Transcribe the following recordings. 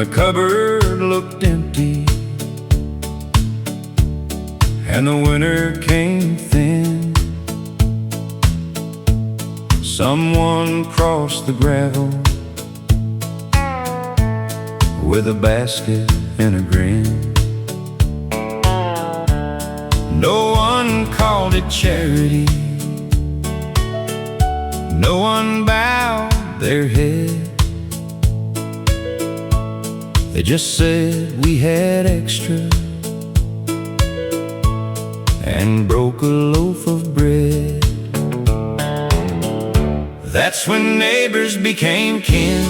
the cupboard looked empty and the winter came thin, someone crossed the gravel with a basket and a grin. No one called it charity, no one bowed their head. They just said we had extra and broke a loaf of bread. That's when neighbors became kin,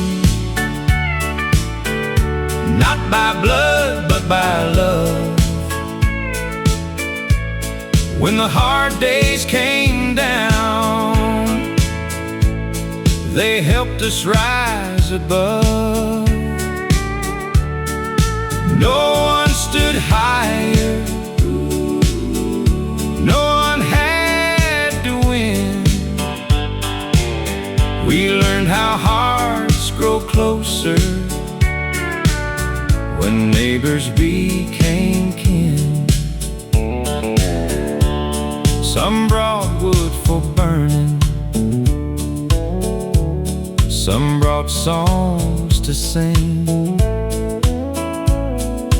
not by blood but by love. When the hard days came down, they helped us rise above. No one stood higher, no one had to win. We learned how hearts grow closer when neighbors became kin. Some brought wood for burning, some brought songs to sing,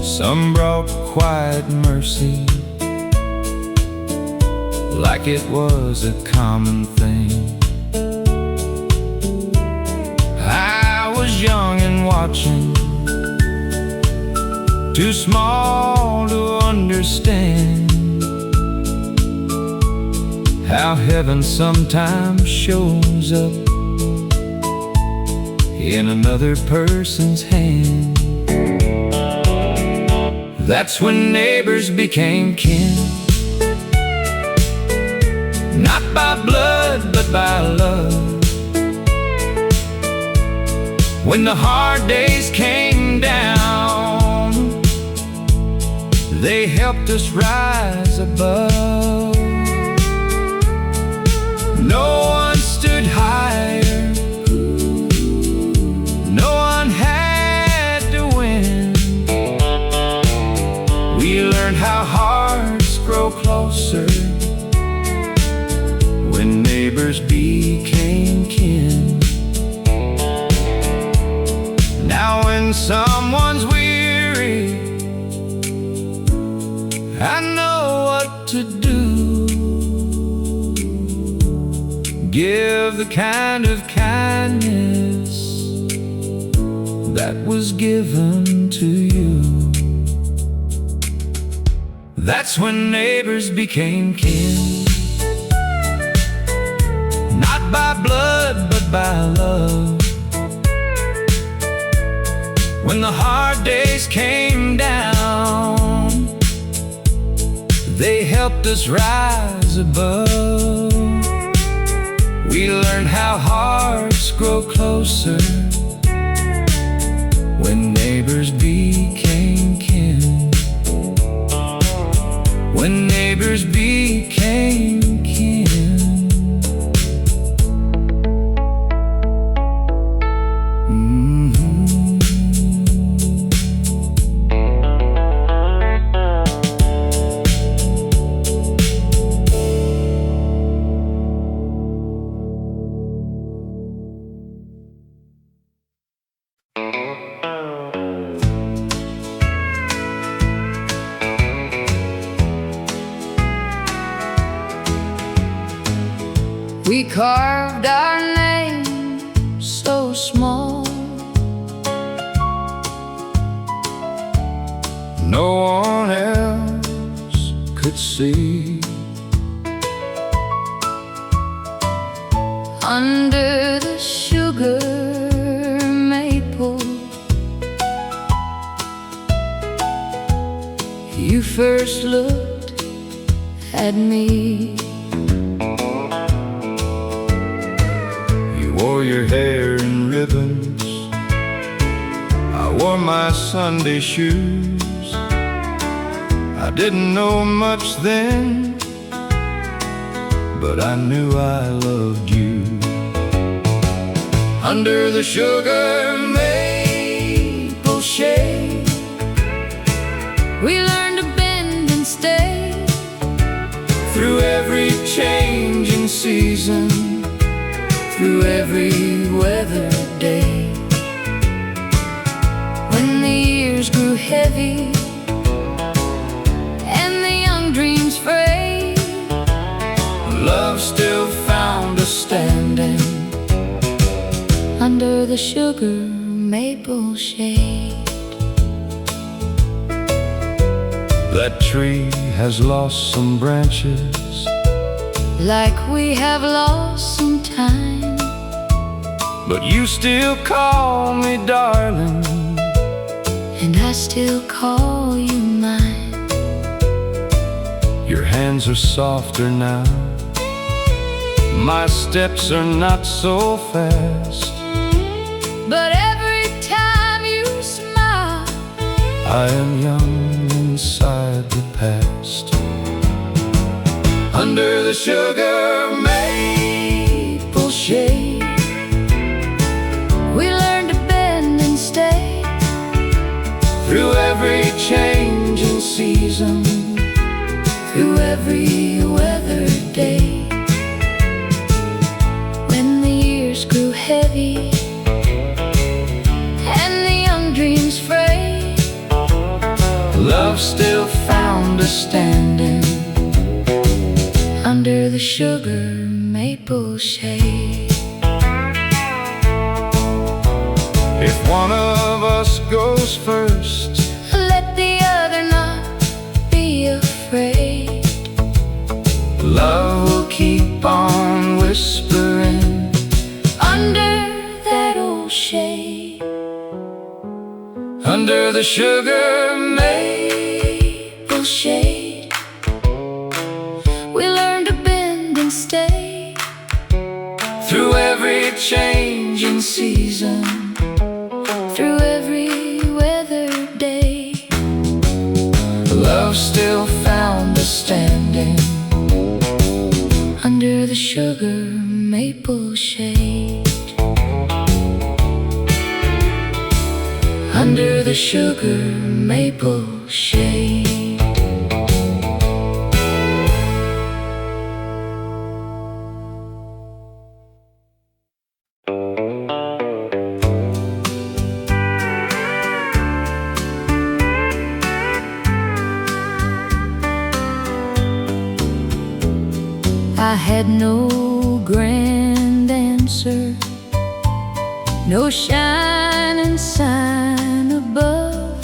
some brought quiet mercy, like it was a common thing. I was young and watching, too small to understand how heaven sometimes shows up in another person's hand. That's when neighbors became kin, not by blood but by love. When the hard days came down, they helped us rise above. No one stood higher, no one had to win. We learned how hearts grow closer when neighbors became kin. Now when someone's weary, I know what to do. Give the kind of kindness that was given to you. That's when neighbors became kin, not by blood but by love. When the hard days came down, they helped us rise above. We learned how hearts grow closer when neighbors became kin. When neighbors became kin. We carved our name so small, no one else could see. under the sugar maple. You first looked at me. Wore your hair in ribbons, I wore my Sunday shoes. I didn't know much then, but I knew I loved you. Under the sugar maple shade. We learned to bend and stay through every changing season, through every weather day. When the years grew heavy and the young dreams frayed, love still found us standing under the sugar maple shade. That tree has lost some branches, like we have lost some time, but you still call me darling, and I still call you mine. Your hands are softer now, my steps are not so fast, but every time you smile, I am young inside the past. Under the sugar maple shade, we learned to bend and stay through every changing season, through every weather day. When the years grew heavy and the young dreams frayed, love still found us standing under the sugar maple shade. If one of us goes first, let the other not be afraid. love will keep on whispering under that old shade. Under the sugar maple shade, we learn to bend and stay through every changing season, through every weather day. love still found us standing under the sugar maple shade. Under the sugar maple shade. I had no grand answer, no shining sign above,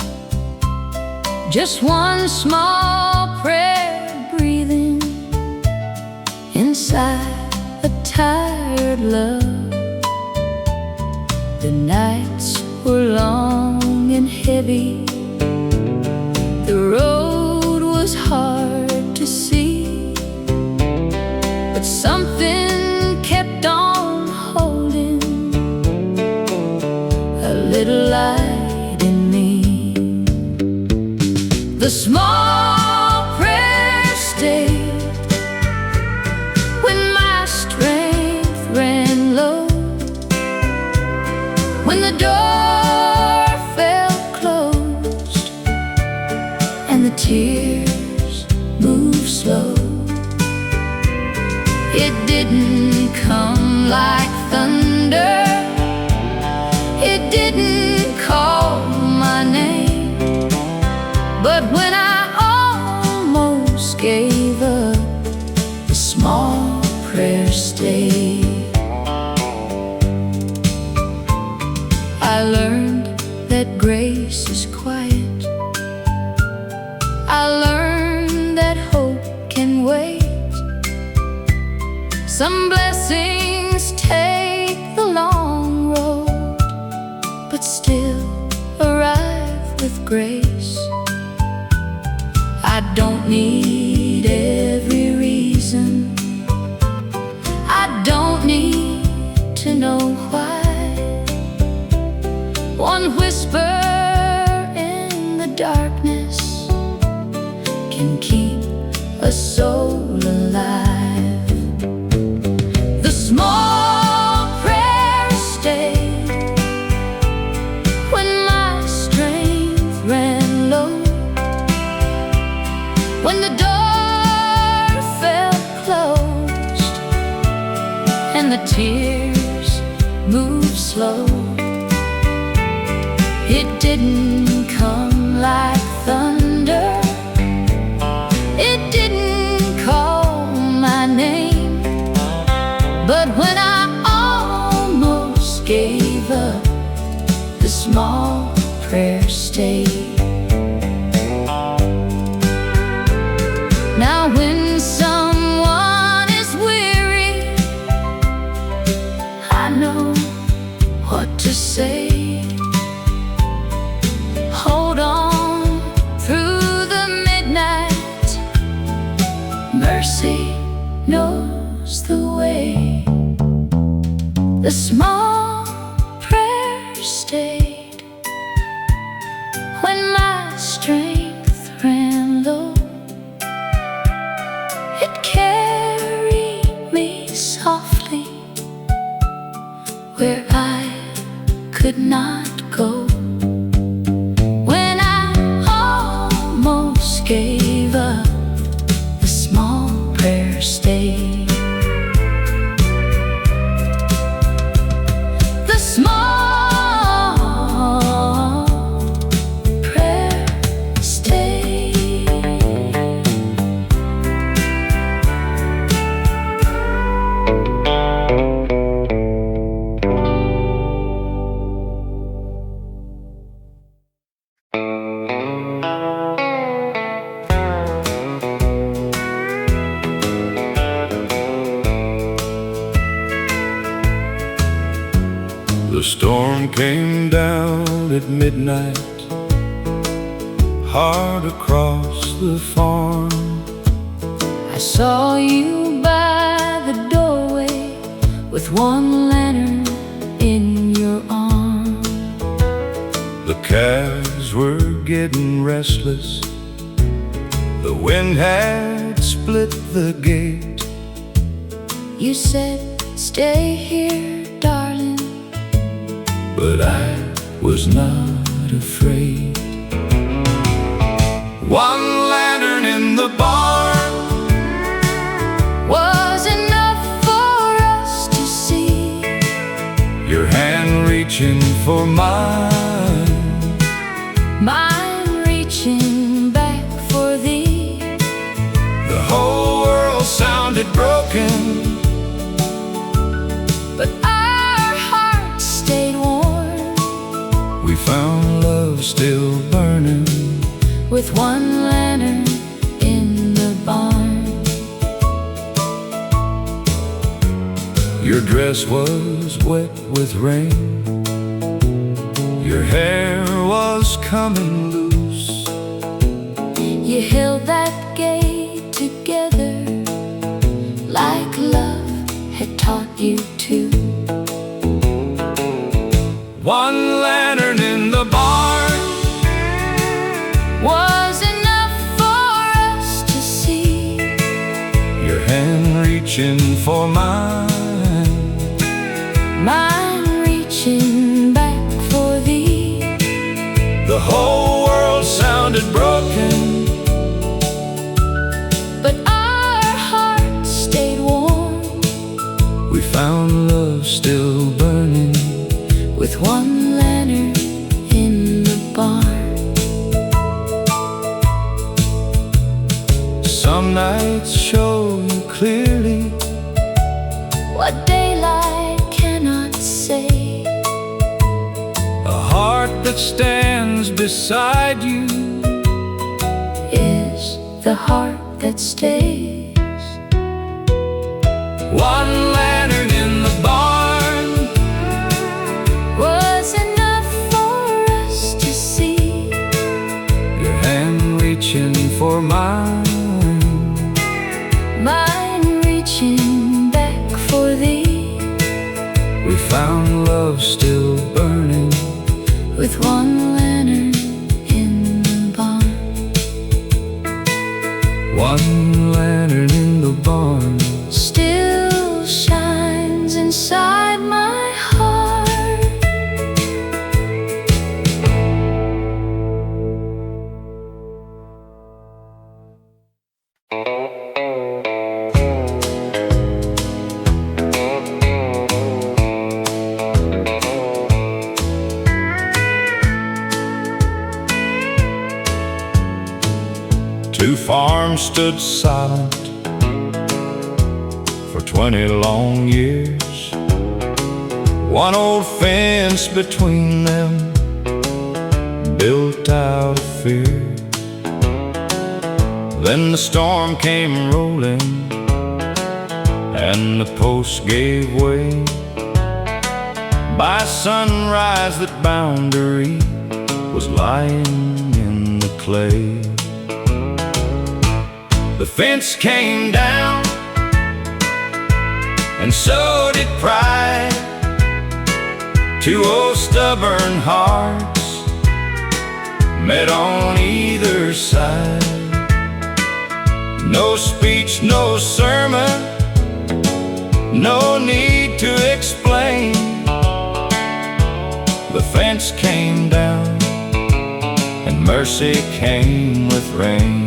just one small prayer breathing inside a tired love. The nights were long and heavy, the road was hard to see, but something kept on holding a little light in me. The small prayer stayed when my strength ran low, when the door felt closed and the tears moved slow. It didn't come like thunder, it didn't call my name, but when I almost gave up, the small prayer stayed. I learned that grace is quiet, I learned that hope can wait. Some blessings take the long road, but still arrive with grace. I don't need every reason, I don't need to know why. One whisper in the darkness can keep a soul alive. The small prayer stayed when my strength when the door felt closed and the tears moved slow. It didn't come like thunder, it didn't call my name, but when I almost gave up, the small prayer stayed. Now when someone is weary, I know what to say. Hold on through the midnight, mercy knows the way. The small prayer stayed when my strength ran low. It carried me softly where I could not go. When I almost gave up, the small prayer stayed. The small prayer stayed. The storm came down at midnight, hard across the farm. I saw you by the doorway with one lantern in your arm. The calves were getting restless, the wind had split the gate. You said, stay here, darling, but I was not afraid. One lantern in the barn was enough for us to see. your hand reaching for mine, Mine reaching back for thee. the whole world sounded broken, But our hearts stayed warm we found love still burning. with one lantern in the barn. Your dress was wet with rain, your hair was coming loose. You held that gate together like love had taught you to. One lantern in the barn Was enough for us to see. your hand reaching for mine, Mine reaching back for thee. the whole world sounded broken, But our hearts stayed warm we found love still burning. with one lantern in the barn. Some nights show you clearly What daylight cannot say. a heart that stands beside you Is the heart that stays. one lantern in the barn Was enough for us to see. your hand reaching for mine, Mine reaching back for thee. we found love still burning With one lantern in the barn. one lantern in the barn. Still shines inside my stood silent for 20 long years. One old fence between them, built out of fear. Then the storm came rolling and the post gave way. By sunrise that boundary was lying in the clay. The fence came down, and so did pride. Two old stubborn hearts met on either side. No speech, no sermon, no need to explain. The fence came down, and mercy came with rain.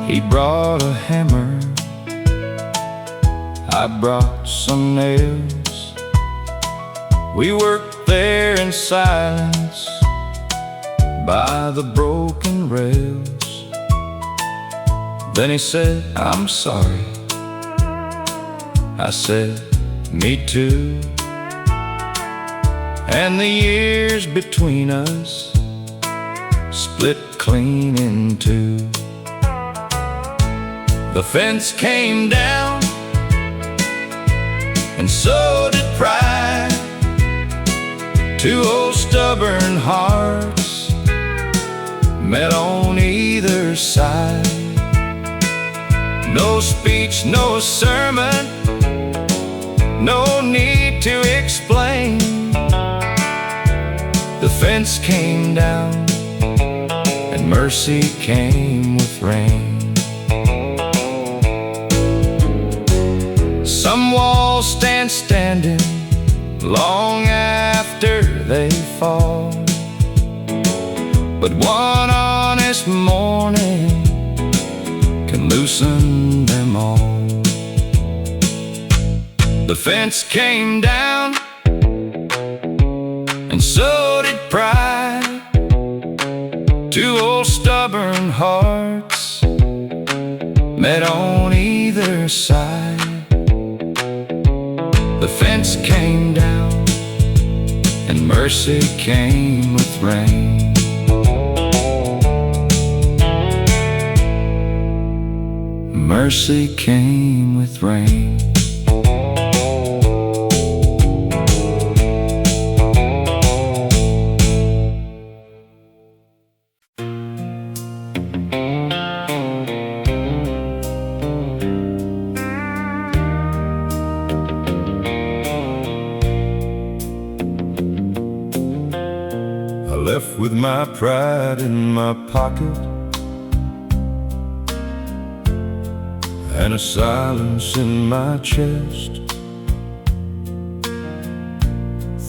He brought a hammer, I brought some nails. We worked there in silence by the broken rails. Then he said, "I'm sorry." I said, "Me too." And the years between us split clean in two. The fence came down, and so did pride. Two old stubborn hearts met on either side. No speech, no sermon, no need to explain. The fence came down, and mercy came with rain. Some walls stand standing long after they fall, but one honest morning can loosen them all. The fence came down, and so did pride. Two old stubborn hearts met on either side. The fence came down, and mercy came with rain. Mercy came with rain. Left with my pride in my pocket and a silence in my chest.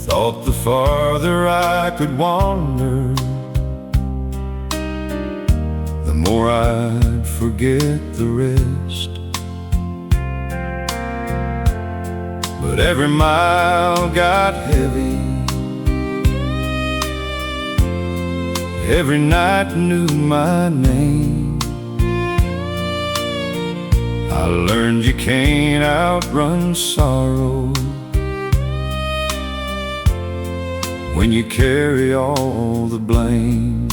Thought the farther I could wander, the more I'd forget the rest. But every mile got heavy, every night knew my name. I learned you can't outrun sorrow when you carry all the blame.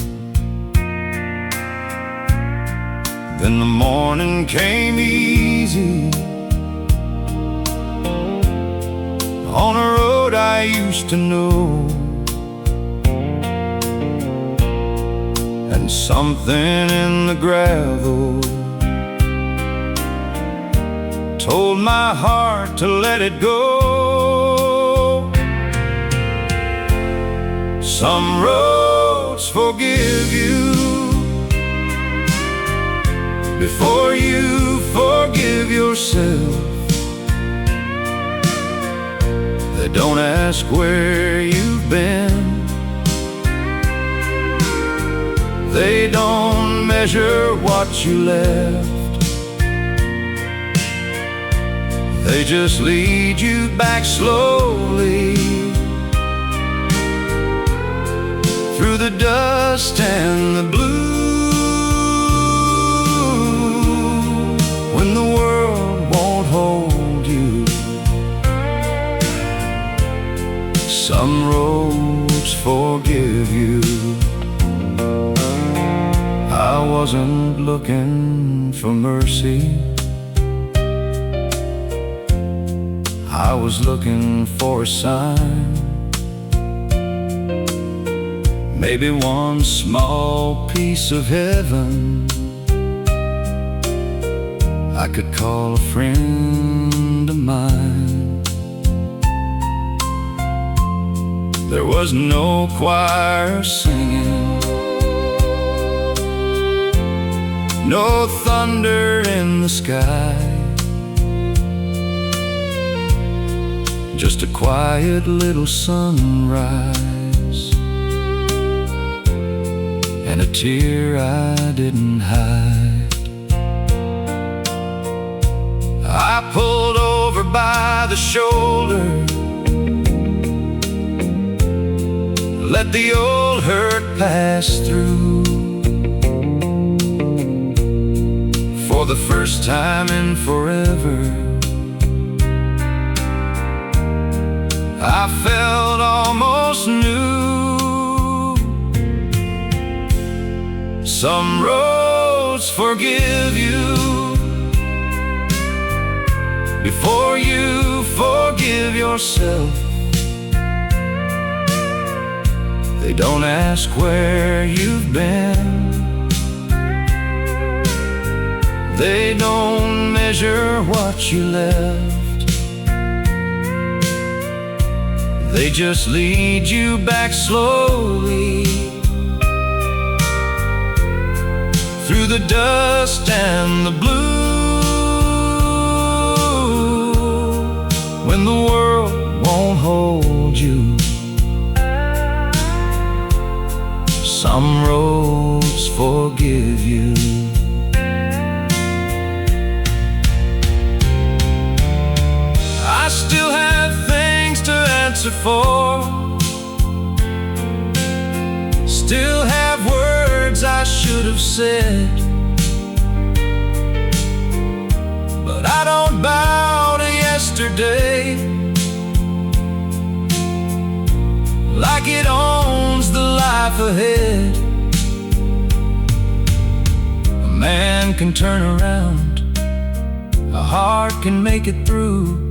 Then the morning came easy on a road I used to know. And something in the gravel told my heart to let it go. Some roads forgive you before you forgive yourself. They don't ask where you've been, they don't measure what you left. They just lead you back slowly through the dust and the blue. When the world won't hold you, some roads forgive you. I wasn't looking for mercy, I was looking for a sign. Maybe one small piece of heaven I could call a friend of mine. There was no choir singing, no thunder in the sky, just a quiet little sunrise and a tear I didn't hide. I pulled over by the shoulder, let the old hurt pass through. For the first time in forever, I felt almost new. Some roads forgive you before you forgive yourself. They don't ask where you've been, they don't measure what you left. They just lead you back slowly through the dust and the blue. When the world won't hold you, some roads forgive you. I still have things to answer for, still have words I should have said, but I don't bow to yesterday like it owns the life ahead. A man can turn around, a heart can make it through.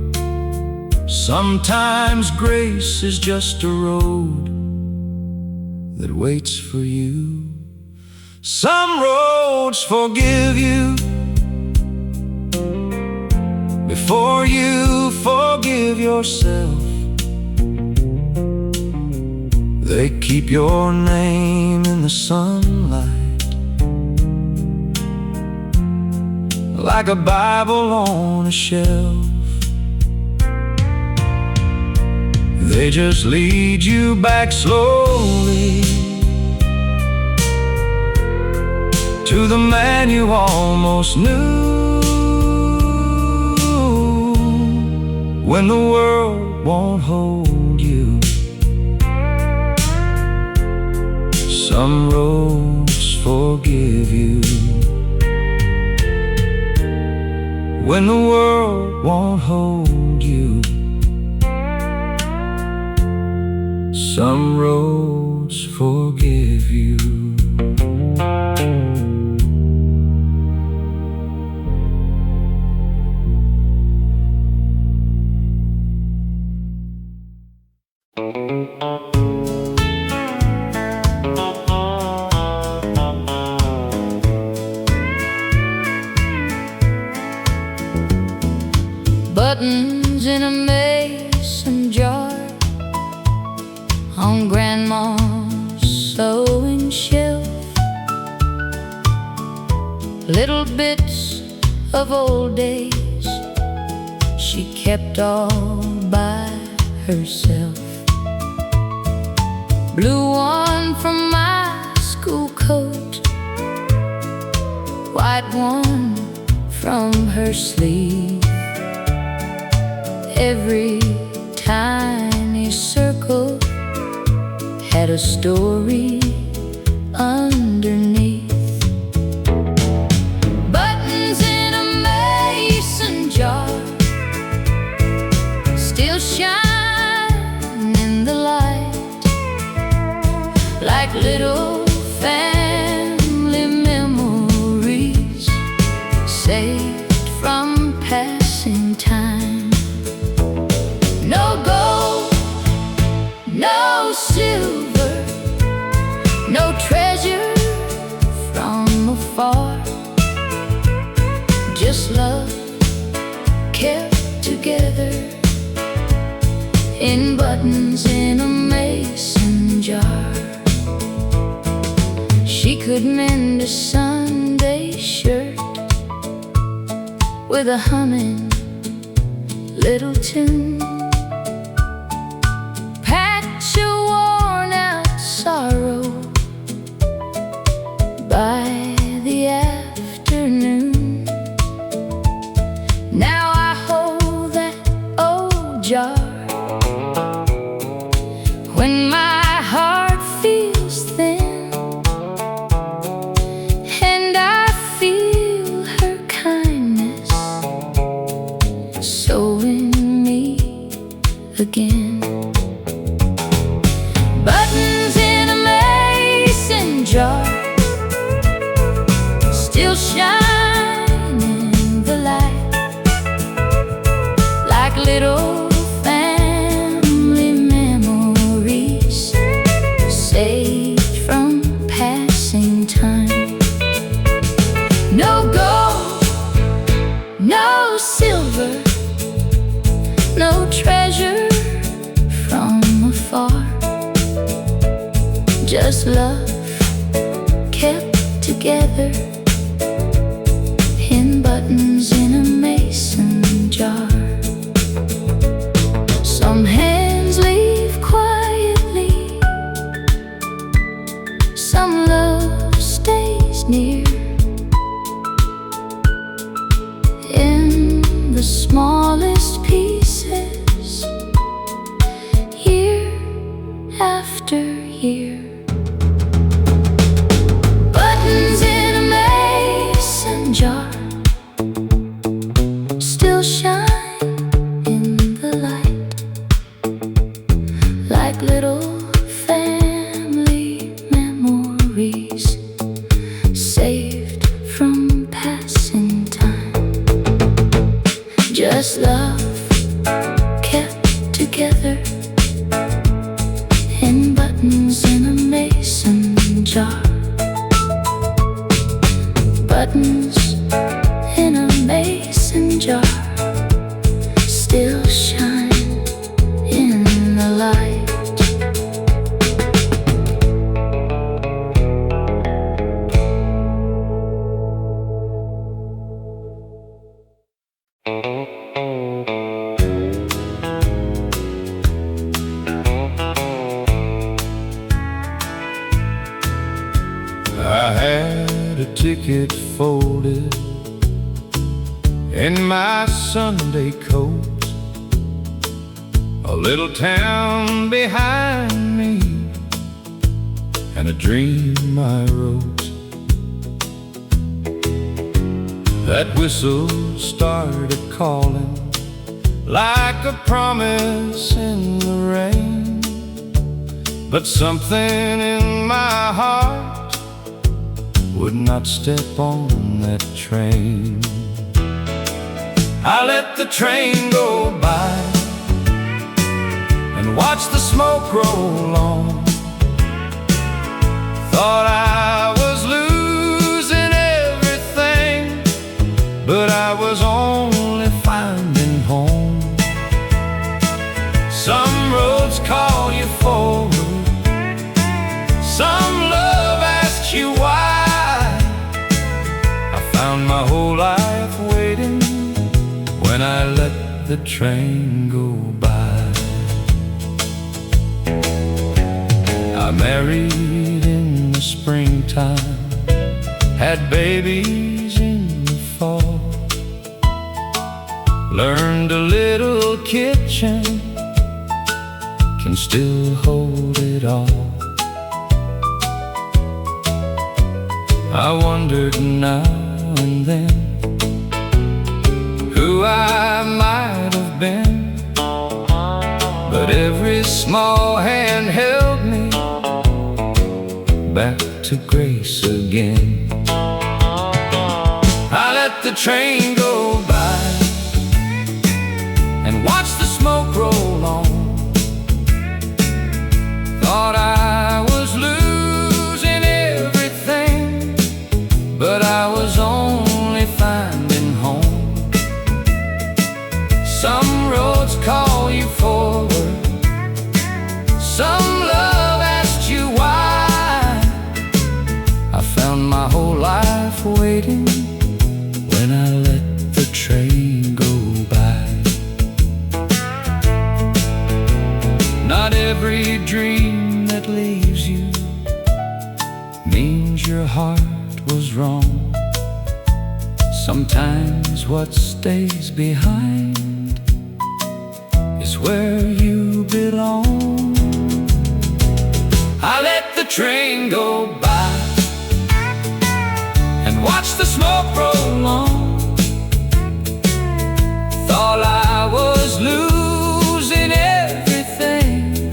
Sometimes grace is just a road that waits for you. Some roads forgive you before you forgive yourself. They keep your name in the sunlight like a Bible on a shelf. They just lead you back slowly to the man you almost knew. When the world won't hold you, some roads forgive you. When the world won't hold you, some roads forgive you. Buttons in a mason jar on Grandma's sewing shelf, little bits of old days she kept all by herself. Blue one from my school coat, white one from her sleeve. Every tiny circle had a story underneath. Buttons in a mason jar still shine in the light, like little family memories saved from passing time. No gold, no silver, no treasure from afar, just love kept together in buttons in a mason jar. She could mend a Sunday shirt with a humming little tune, patch a worn out sorrow by the afternoon. Now I hold that old jar when my heart feels thin, and I feel her kindness sewing me again. Buttons in a mason jar still shine in the light, like little family memories saved from passing time. No gold, no silver, no treasure from afar, just love kept together in buttons in a mason jar. Some hands leave quietly, some love stays near, in the smallest pieces, year after year. Buttons in a mason jar still shine in the light, like little family memories saved from passing time. Just love kept together in buttons in a mason jar. Buttons in a mason jar still shine in the light. I had a ticket folded in my Sunday coat, a little town behind me, and a dream I wrote. That whistle started calling like a promise in the rain, but something in my heart would not step on that train. I let the train go by and watched the smoke roll on. Thought I was losing everything, but I was only finding home. Some roads call you forward, some love asks you why. I found my whole life waiting when I let the train go by. I married in the springtime, had babies in the fall, learned a little kitchen can still hold it all. I wondered now and then who I might have been, but every small hand held me back to grace again. I let the train go by and watched the smoke roll on. Thought I was losing everything, but I was only finding home. Some roads call you forward, some love asks you why. I found my whole life waiting when I let the train go by. Not every dream that leaves you means your heart was wrong. Sometimes what stays behind is where you belong. I let the train go by and watched the smoke roll on. Thought I was losing everything,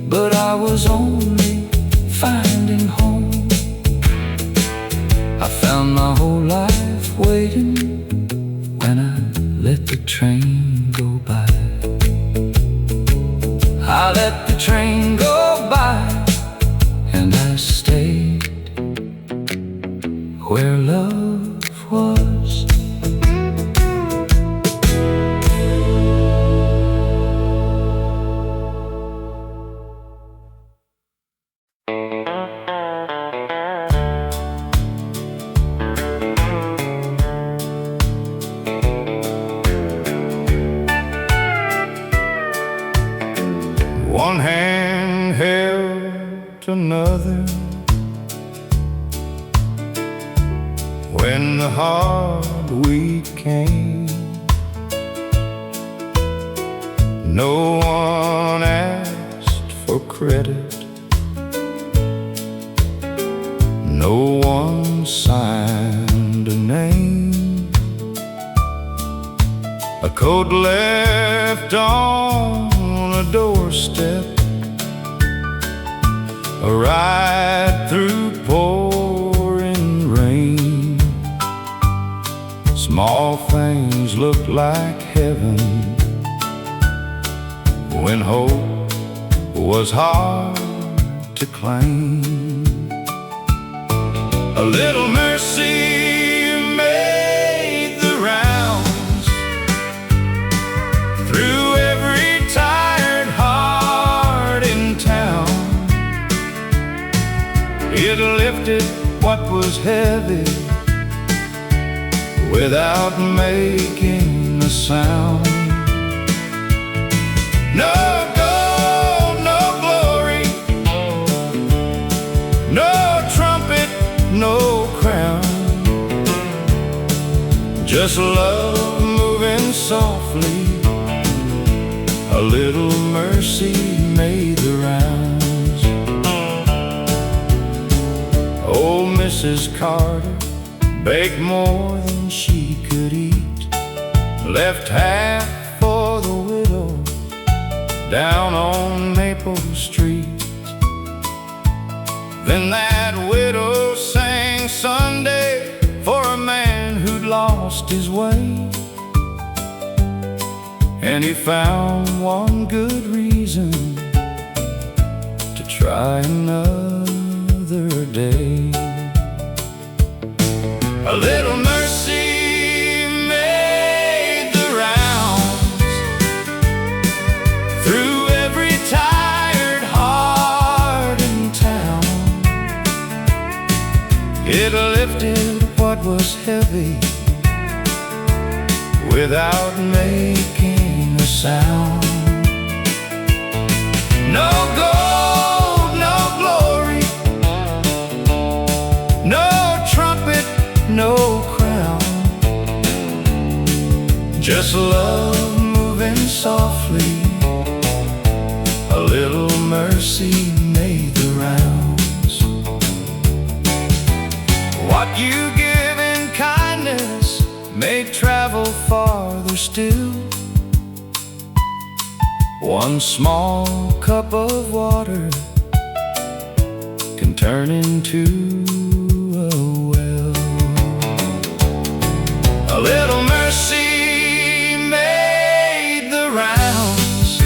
but I was only finding home. I found my whole life waiting when I let the train go by. I let the train go by and I stayed where love was. One hand held another when the hard week came. No one asked for credit, no one signed a name. A coat left on a doorstep, a ride through pouring rain. Small things look like heaven when hope was hard to claim. A little mercy made the rounds through every tired heart in town. It lifted what was heavy without making a sound. No gold, no glory, no trumpet, no crown, just love moving softly. A little mercy made the rounds. Old Mrs. Carter baked more than she could eat, left half for the widow down on Maple Street. Then that widow sang Sunday for a man who'd lost his way, and he found one good reason to try another day. A little mercy made the rounds through every tired heart in town. It lifted what was heavy without making a sound. No gold, no glory, no trumpet, no crown, just love moving softly. A little mercy made the rounds. What you give in kindness may travel farther still. One small cup of water can turn into a well. A little mercy made the rounds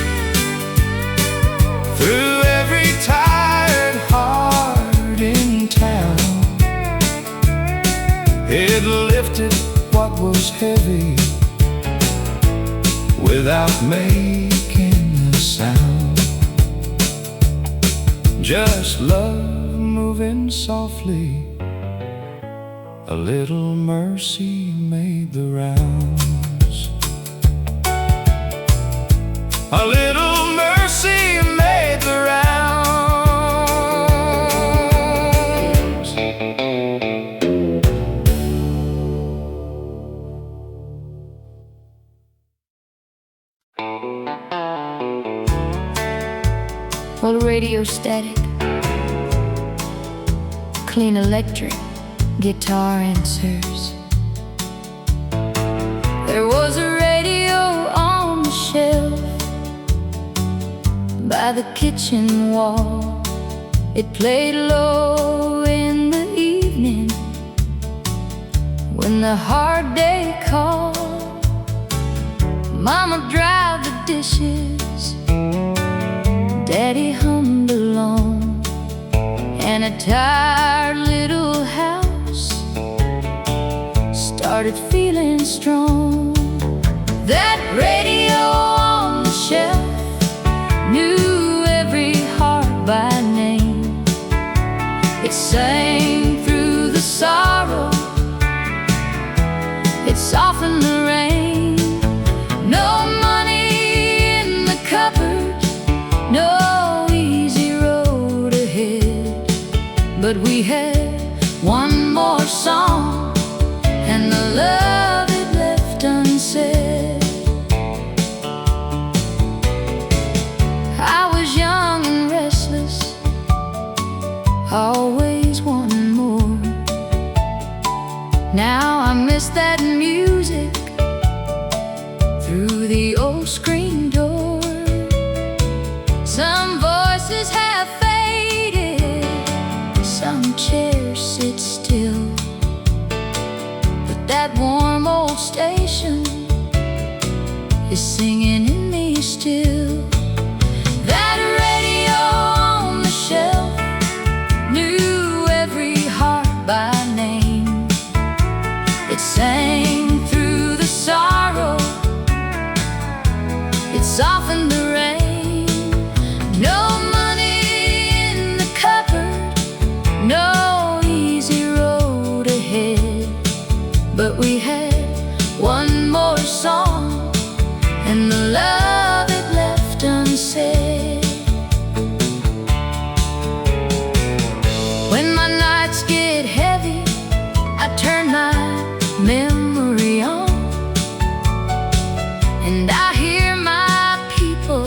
through every tired heart in town. It lifted what was heavy without making a sound. Just love moving softly. A little mercy made the rounds. A little mercy made the rounds. Well, radio static, clean electric, guitar answers. There was a radio on the shelf by the kitchen wall. It played low in the evening when the hard day called. Mama dried the dishes, Daddy hummed along, and a tired little house started feeling strong. That radio on the shelf knew every heart by name. It sang through the sorrow, it softened the rain. No money in the cupboard, no easy road ahead, but we had one more song and the love it left unsaid. I was young and restless, always wanting more. Now I miss that music through the old screen door. Some voices have faded, some chairs sit still, but that warm old station is singing in me still. That radio on the shelf knew every heart by name. It sang through the sorrow, it softened the rain. No money in the cupboard, no easy road ahead, but we had one more song and the love it left unsaid. When my nights get heavy, I turn my memory on, and I hear my people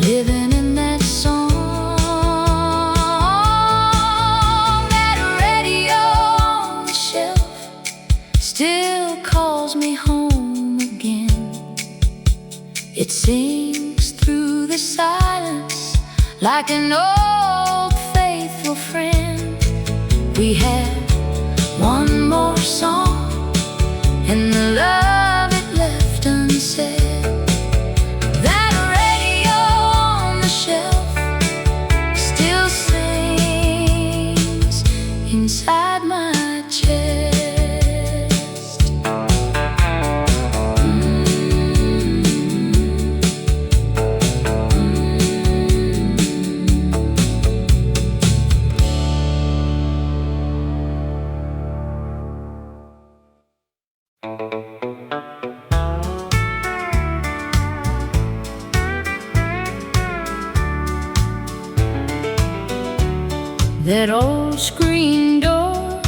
living in that song. That radio on the shelf still calls me home again. It sings through the silence like an old faithful friend. We had one more song and the love it left unsaid. That radio on the shelf still sings inside my chest. That old screen door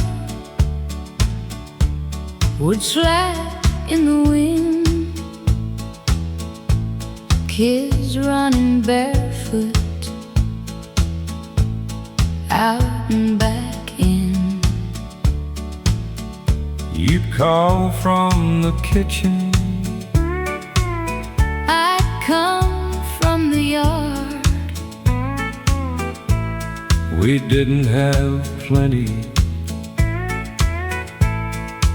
would slap in the wind, kids running barefoot out and back in. call from the kitchen, I'd come from the yard. we didn't have plenty,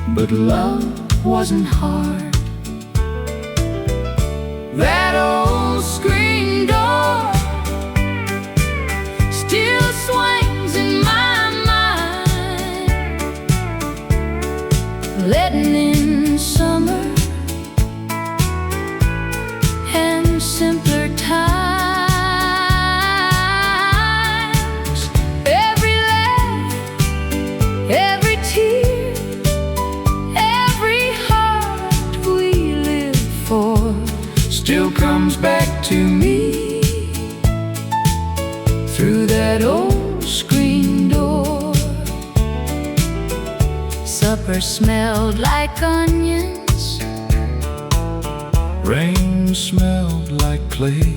but Love wasn't hard. That old screen door still swings in my mind, letting in summer and simpler times. Every laugh, every tear, every heart we live for still comes back to me through that old screen door. Supper smelled like onions, rain smelled like clay,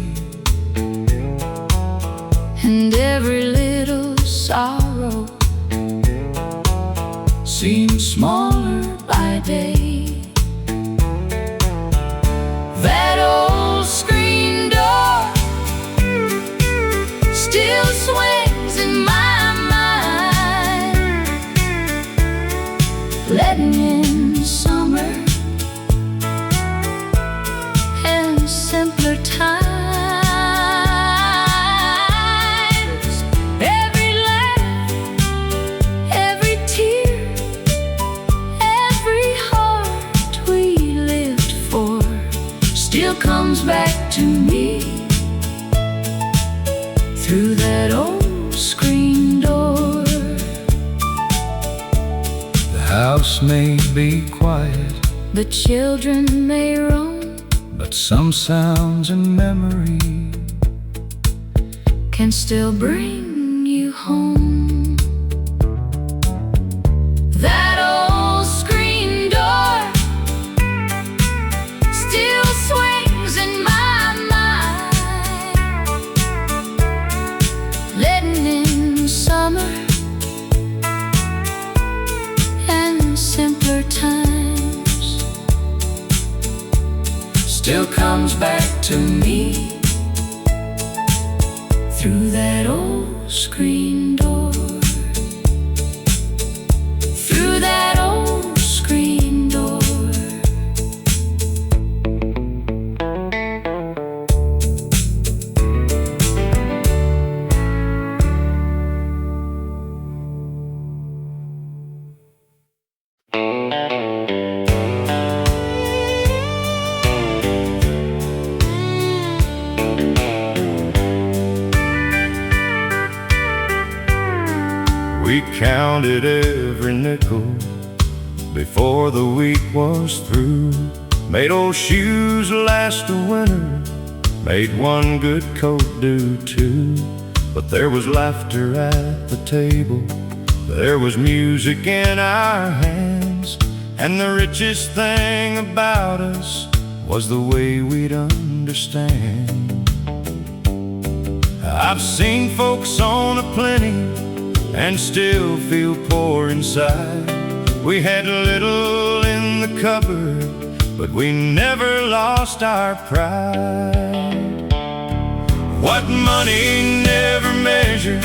and every little sorrow seemed smaller by day. That old screen door still swings in my mind, letting in summer and simpler times. Every laugh, every tear, every heart we lived for still comes back to me through that old screen door. the house may be quiet, The children may roam, but some sounds and memory can still bring you home. That old screen door still swings in my mind, letting in summer and simpler times. Still comes back to me through that old screen door. Through that old screen door. We counted every nickel before the week was through. Made old shoes last a winter, made one good coat do two. But there was laughter at the table, there was music in our hands, and the richest thing about us was the way we'd understand. I've seen folks own a plenty and still feel poor inside. We had little in the cupboard, but we never lost our pride. What money never measured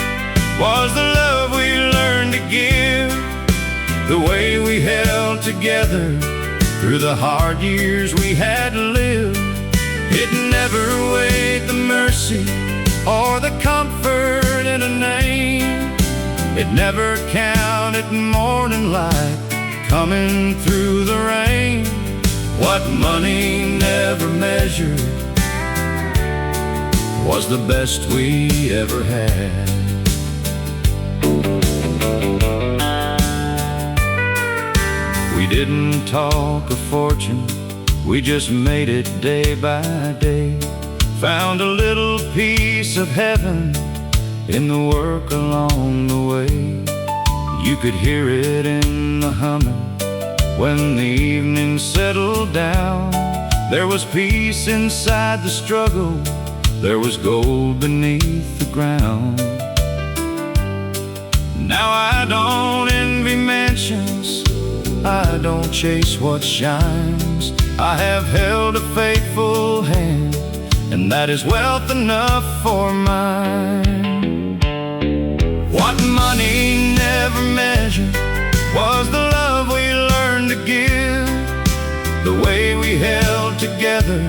was the love we learned to give, the way we held together through the hard years we had lived. It never weighed the mercy or the comfort in a name. It never counted morning light coming through the rain. What money never measured was the best we ever had. We didn't talk a fortune, we just made it day by day. Found a little piece of heaven in the work along the way. You could hear it in the humming when the evening settled down. There was peace inside the struggle, there was gold beneath the ground. Now I don't envy mansions, I don't chase what shines. I have held a faithful hand, and that is wealth enough for mine. What money never measured was the love we learned to give, the way we held together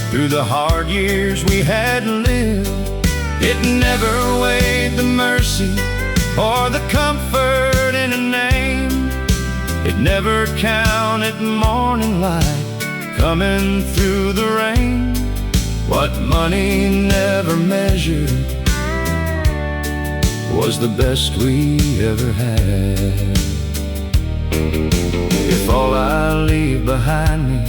through the hard years we had lived. It never weighed the mercy or the comfort in a name. It never counted morning light coming through the rain. What money never measured was the best we ever had. If all I leave behind me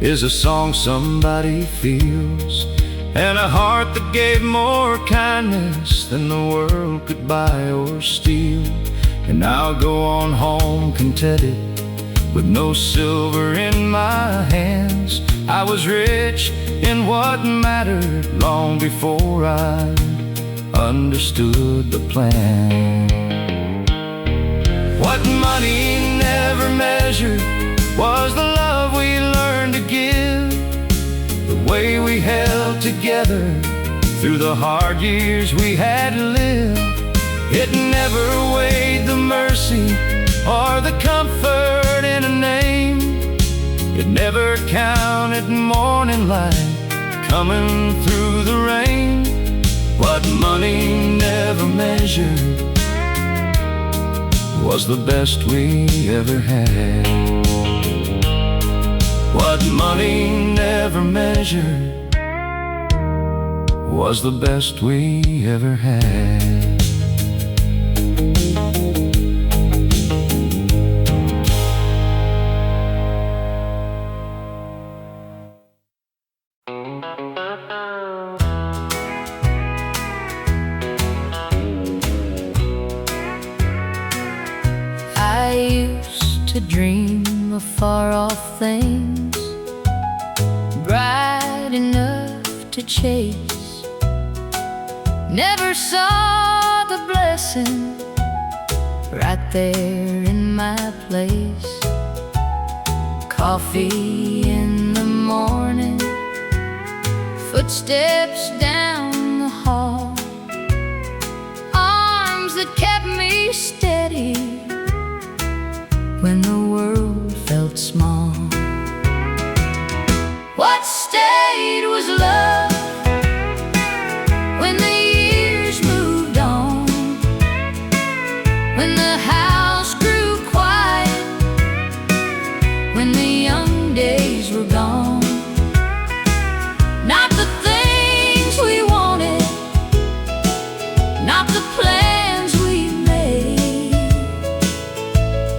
is a song somebody feels, and a heart that gave more kindness than the world could buy or steal, and I'll go on home contented with no silver in my hands. I was rich in what mattered long before I understood the plan. What money never measured was the love we learned to give, the way we held together through the hard years we had lived. It never weighed the mercy or the comfort in a name. It never counted morning light coming through the rain. What money never measured was the best we ever had. What money never measured was the best we ever had. I used to dream of far-off things, bright enough to chase. Never saw the blessing right there in my place. Coffee in the morning, footsteps down the hall, arms that kept me steady when the world felt small. What stayed was love when the years moved on, when the house grew quiet, when the young days were gone. Not the things we wanted, not the plans we made.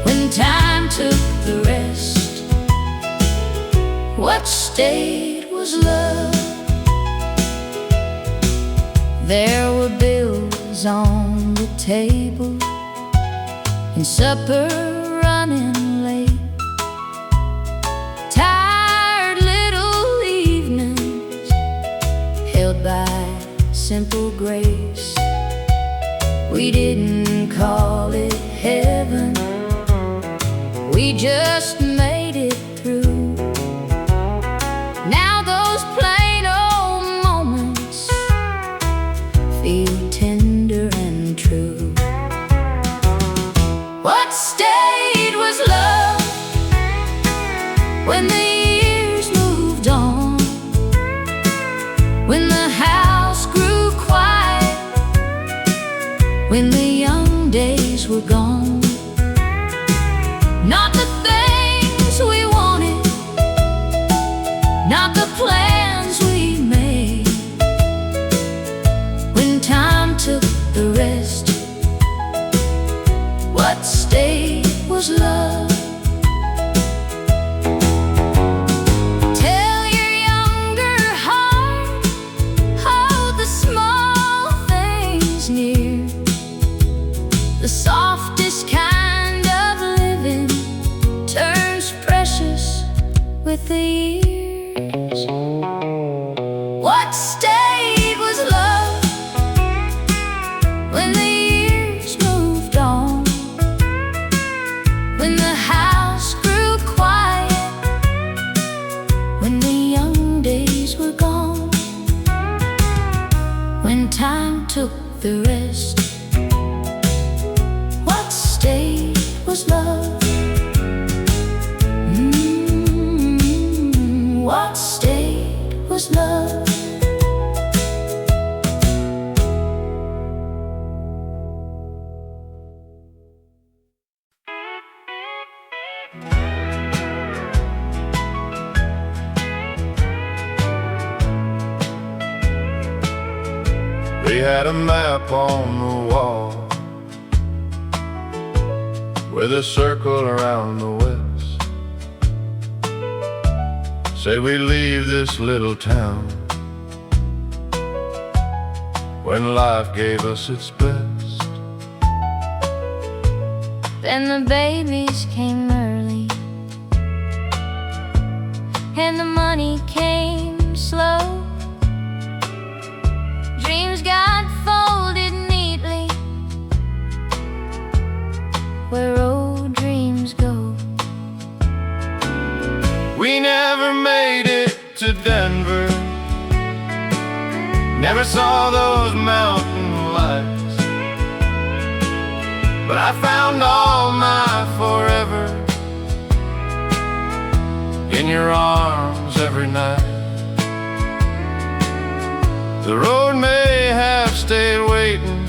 When time took the rest, what stayed was love. There were bills on the table and supper running late, tired little evenings held by simple grace. We didn't call it heaven, we just made it through. Now those plain old moments feel tender and true. What stayed was love when the years moved on, when the house grew quiet, when the young days were gone. Not the things we wanted, not the plans we made. When time took the rest, what stayed was love. Tell your younger heart, hold the small things near. The softest kind of living turns precious with the years. What stayed was love when the years moved on, when took the rest. What stayed was love. What stayed was love. They had a map on the wall with a circle around the west. Say we leave this little town when life gave us its best. Then the babies came early, and the money came slow. Dreams got folded neatly where old dreams go. We never made it to Denver, never saw those mountain lights, but I found all my forever in your arms every night. The road may have stayed waiting,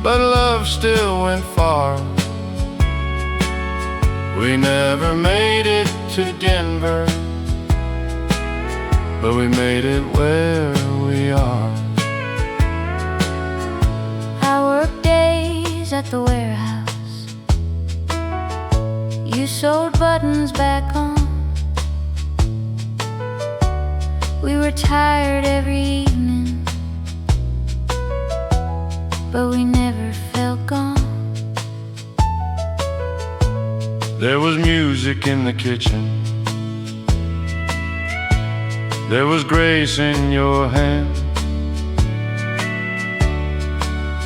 but love still went far. We never made it to Denver, but we made it where we are. I worked days at the warehouse. You sewed buttons back on. We were tired every evening, but we never felt gone. There was music in the kitchen, there was grace in your hand.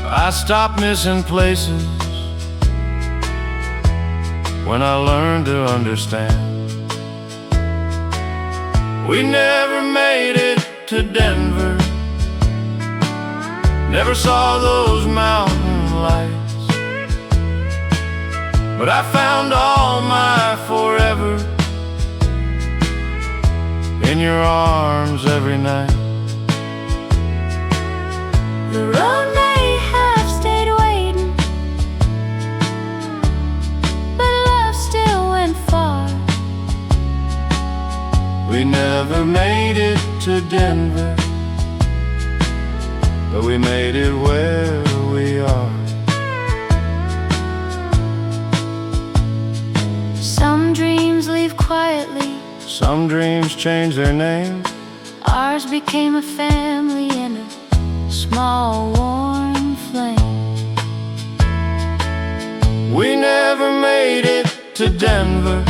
I stopped missing places when I learned to understand. We never made it to Denver, never saw those mountain lights, but I found all my forever in your arms every night. The road may have stayed waiting, but love still went far. We never made it to Denver, but we made it where we are. Some dreams leave quietly, some dreams change their name. ours became a family and a small warm flame. We never made it to Denver,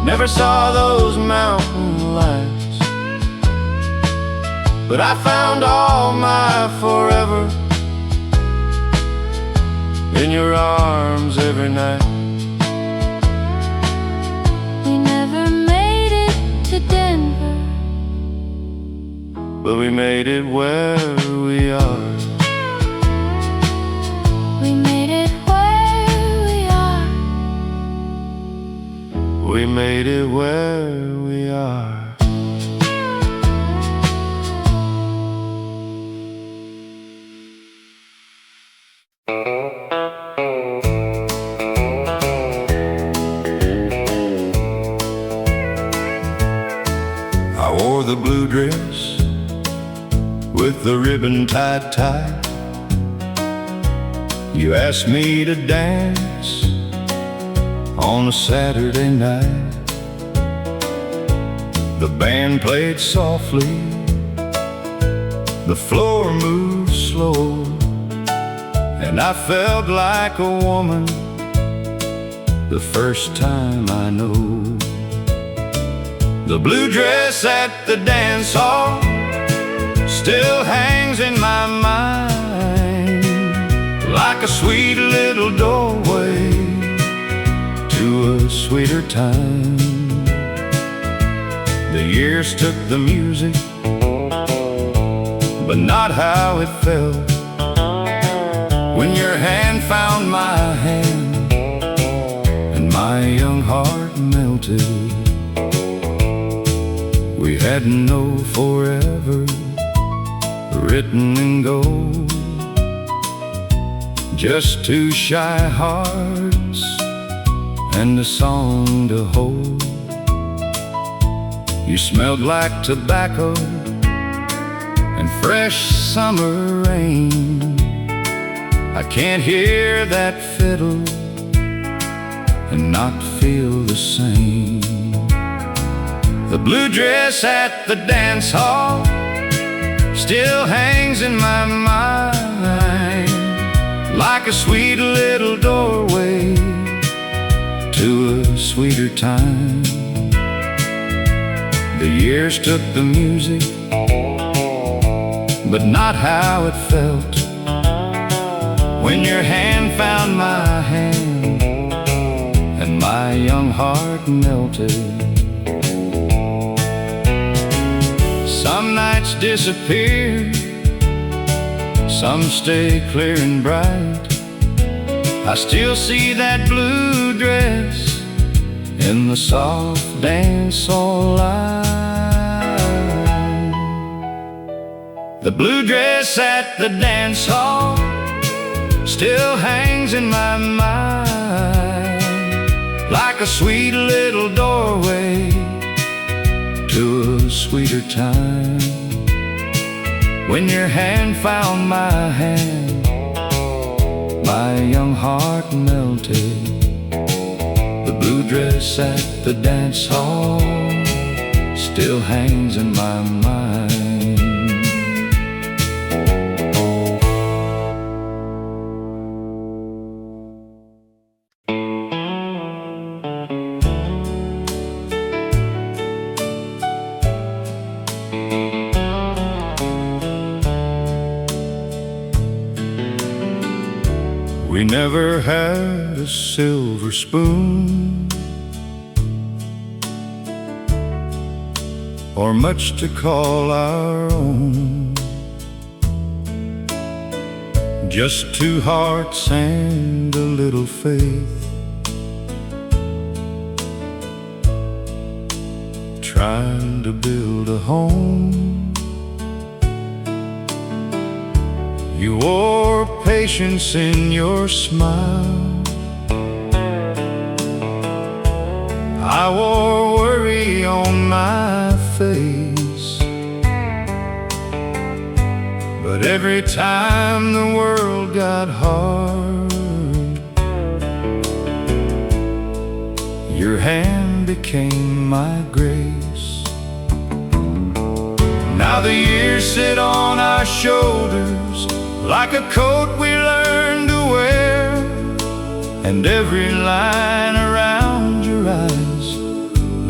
never saw those mountain lights, but I found all my forever in your arms every night. We never made it to Denver, but we made it where we are. we made it where we are. We made it where we are. I wore the blue dress with the ribbon tied tight. You asked me to dance on a Saturday night. The band played softly, the floor moved slow, and I felt like a woman the first time I know. The blue dress at the dance hall still hangs in my mind like a sweet little doorway to a sweeter time. The years took the music but not how it felt when your hand found my hand and my young heart melted. We had no forever written in gold, just two shy hearts and a song to hold. You smelled like tobacco and fresh summer rain. I can't hear that fiddle and not feel the same. The blue dress at the dance hall still hangs in my mind, like a sweet little doorway to a sweeter time. The years took the music, but not how it felt when your hand found my hand and my young heart melted. Some nights disappear, some stay clear and bright. I still see that blue dress in the soft dance hall light. The blue dress at the dance hall still hangs in my mind, like a sweet little doorway to a sweeter time. When your hand found my hand, my young heart melted. The blue dress at the dance hall still hangs in my mind. We never had a silver spoon or much to call our own, just two hearts and a little faith, trying to build a home. You wore patience in your smile, I wore worry on my face. But every time the world got hard, your hand became my grace. Now the years sit on our shoulders like a coat we learned to wear, and every line around your eyes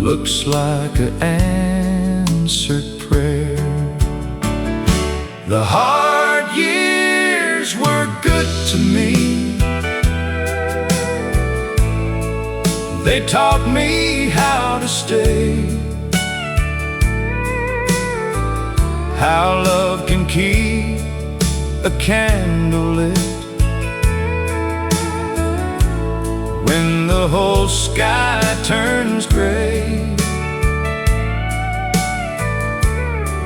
looks like an answered prayer. The hard years were good to me. They taught me how to stay, how love can keep a candle lit when the whole sky turns gray.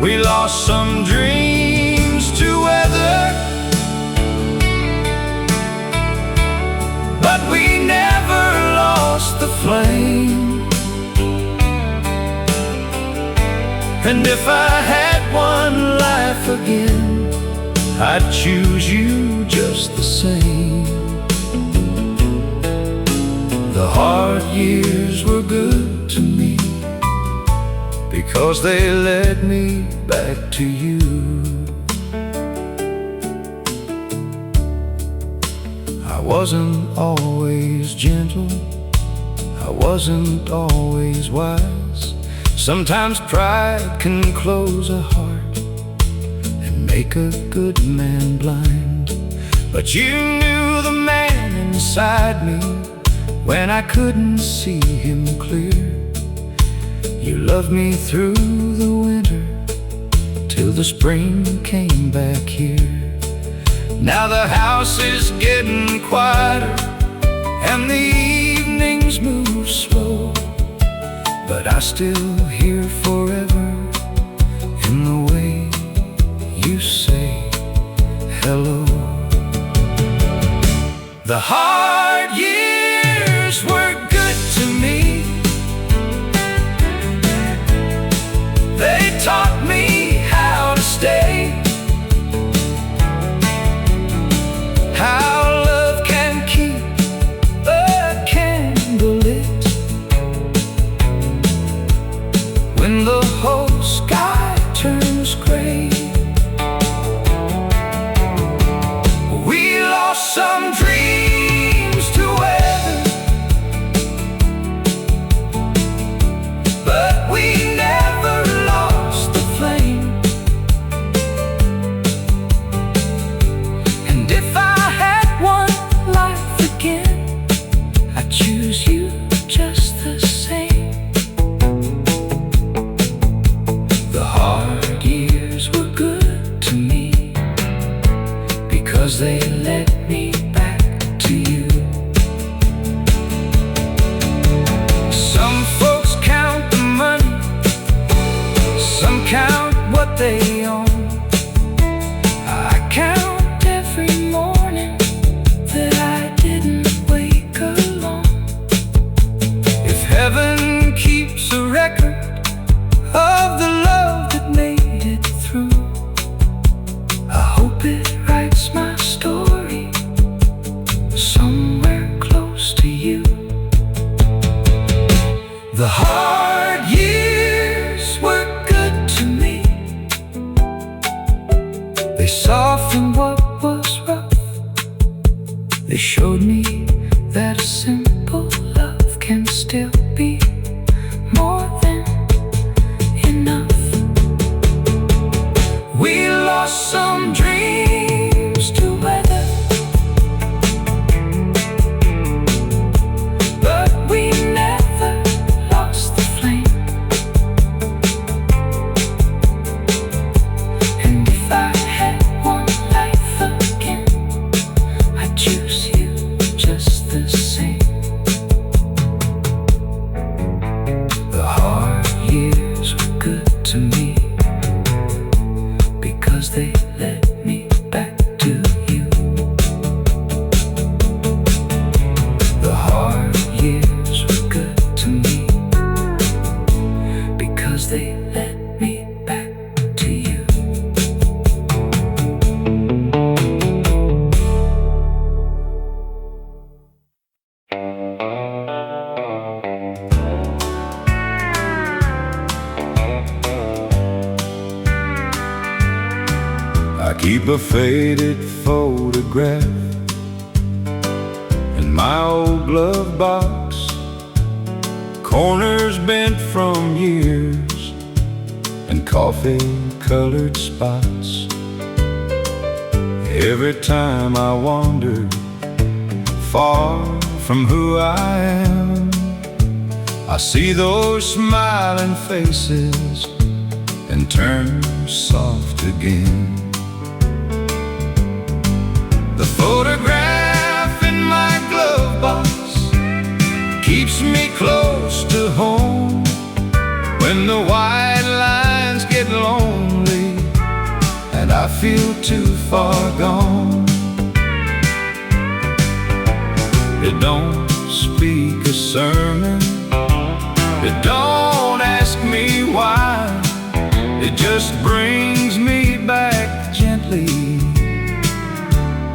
We lost some dreams to weather, but we never lost the flame. And if I had one life again, I'd choose you just the same. The hard years were good to me because they led me back to you. I wasn't always gentle, I wasn't always wise. Sometimes pride can close a heart, make a good man blind. But you knew the man inside me when I couldn't see him clear. You loved me through the winter till the spring came back here. Now the house is getting quieter and the evenings move slow, but I still hear forever in the way you say hello. The hard years were good to me. They taught me how to stay, how love can keep a candle lit when the whole sky turns gray. We lost some dreams to weather, but we never lost the flame. And if I had one life again, I'd choose you just the same. The hard years were good to me because they led me back to you. Some folks count the money, some count what they own. I count every morning that I didn't wake alone. If heaven keeps a record of the love that made it through, I hope it writes my story somewhere close to you. The hard years were good to me. They softened what was rough. They showed me that a simple love can still be more than enough. We lost some dreams to weather, but we never lost the flame. And if I had one life again, I'd choose you just the same. The hard years were good to me because they led me back to you. The hard years were good to me because they led me back to you. I keep a faded photograph in my old glove box, corners bent from years and coffee-colored spots. Every time I wander far from who I am, I see those smiling faces and turn soft again. The photograph in my glove box keeps me close to home when the white lines get lonely and I feel too far gone. It don't speak a sermon, it don't ask me why, it just brings me back gently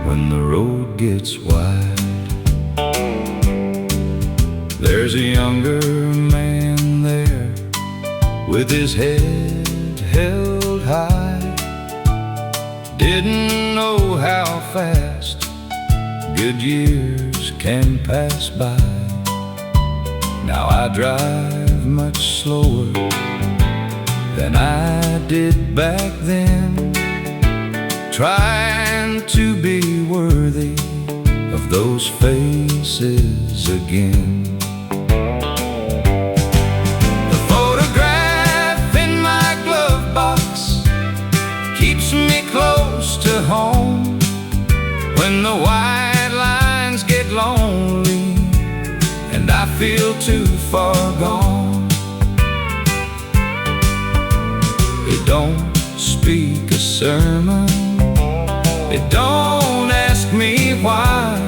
when the road gets wide. There's a younger man there with his head held high. Didn't know how fast good years can pass by. Now I drive much slower than I did back then, trying to be worthy of those faces again. The photograph in my glove box sermon. It don't ask me why,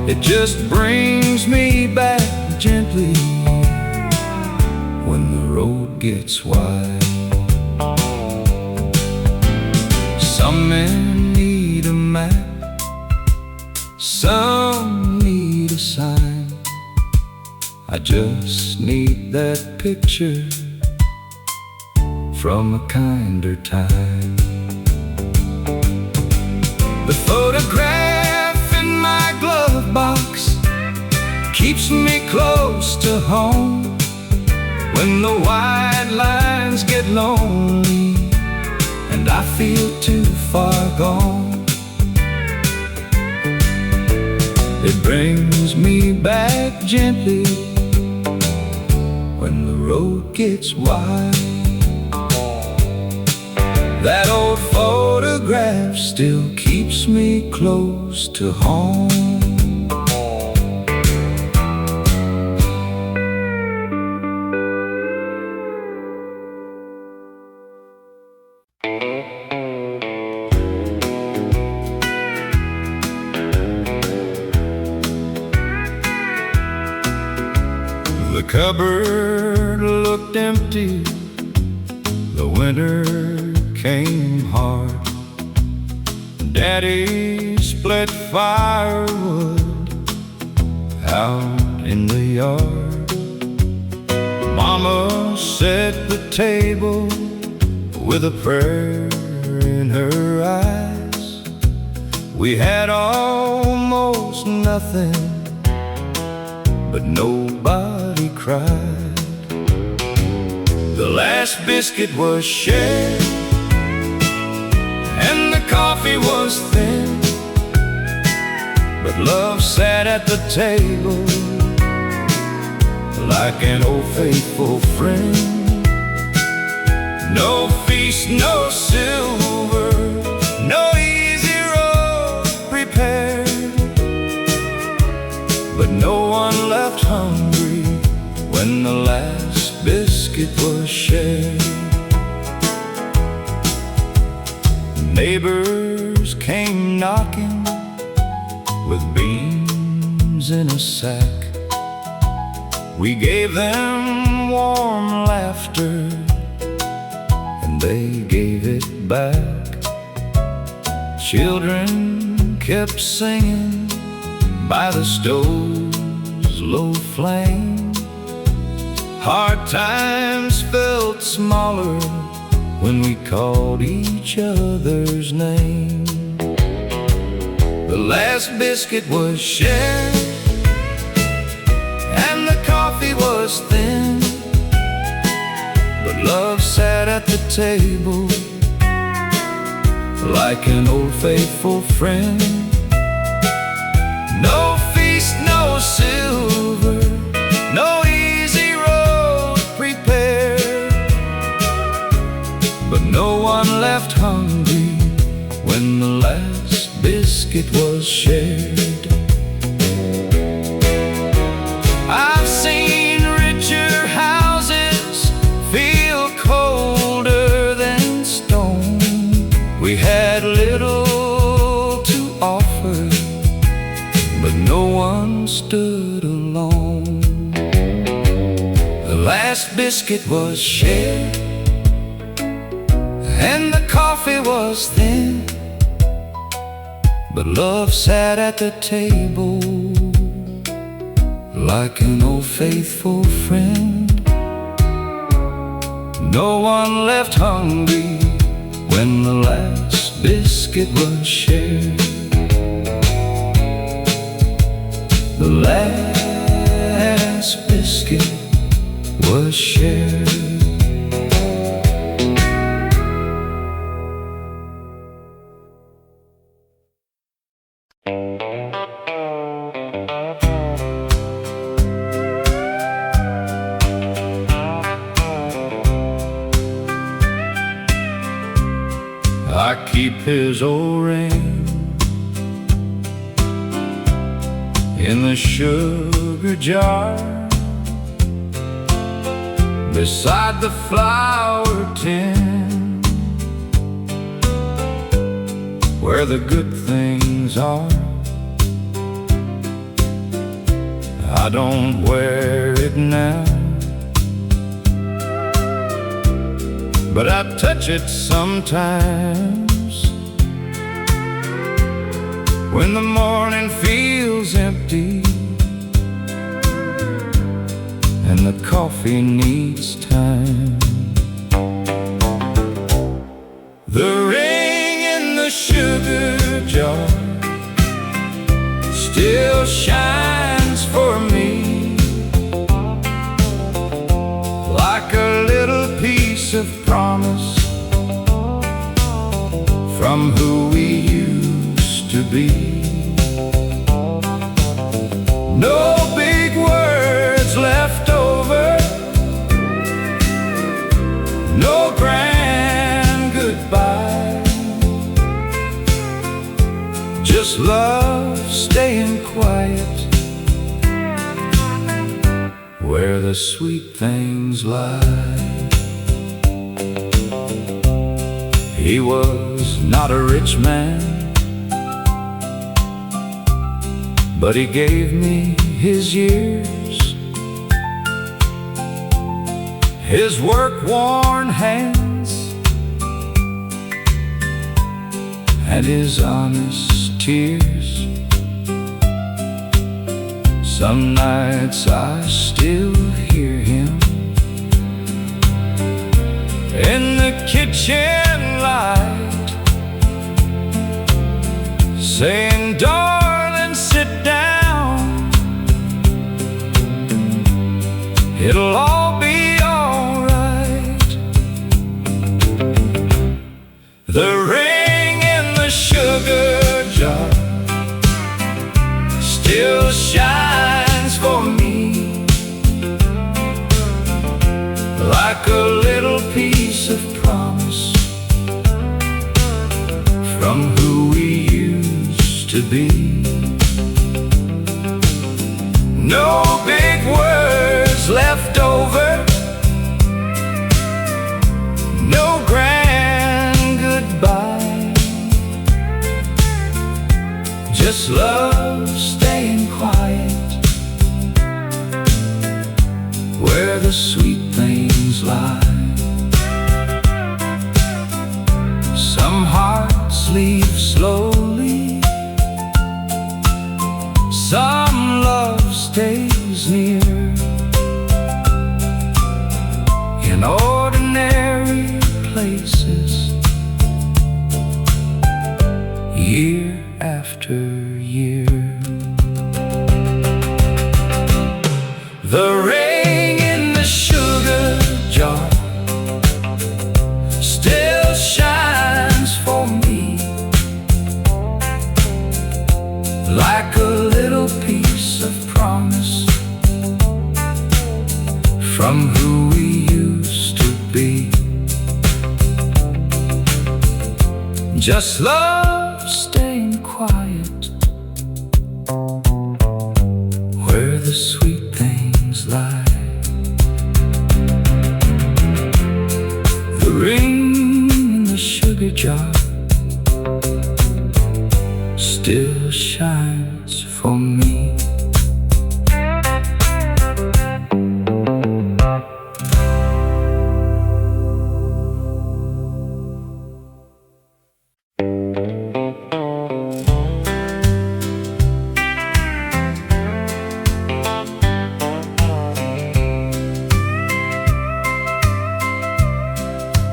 it just brings me back gently when the road gets wide. Some men need a map, some need a sign. I just need that picture from a kinder time. The photograph in my glove box keeps me close to home when the white lines get lonely and I feel too far gone. It brings me back gently when the road gets wide. That old photograph still keeps me close to home. The cupboard looked empty, the winter came hard. Daddy split firewood out in the yard. Mama set the table with a prayer in her eyes. We had almost nothing, but nobody cried. The last biscuit was shared and the coffee was thin, but love sat at the table like an old faithful friend. No feast, no silver, no easy road prepared, but no one left hungry when the last biscuit was shared. Neighbors came knocking with beans in a sack. We gave them warm laughter and they gave it back. Children kept singing by the stove's low flame. Hard times felt smaller when we called each other's name. The last biscuit was shared and the coffee was thin, but love sat at the table like an old faithful friend. No feast, no silver, no easy road prepared, but no one left hungry when the last biscuit was shared. I've seen richer houses feel colder than stone. We had little to offer, but no one stood alone. The last biscuit was shared and the coffee was thin, but love sat at the table like an old faithful friend. No one left hungry when the last biscuit was shared. The last biscuit was shared. I keep his old ring in the sugar jar beside the flour tin. where the good things are. I don't wear it now, but I touch it sometimes when the morning feels empty and the coffee needs time. The ring in the sugar jar still shines for me, like a little piece of promise from who we used to be. No big words left over, no grand goodbye, just love staying quiet where the sweet things lie. He was not a rich man, but he gave me his years, his work-worn hands, and his honest tears. Some nights I still hear him in the kitchen light, saying, "Darling, sit down, it'll all be all right." The ring in the sugar jar still shines for me, like a little piece of promise from who we used to be. No big words left over, no grand goodbye, just love staying quiet where the sweet things lie. Some hearts leave slowly, some love stays near in ordinary places, year after year. The ring in the sugar jar still shines for me, like a little piece of promise from who we used to be. Just love staying quiet where the sweet things lie. The ring in the sugar jar still shines for me.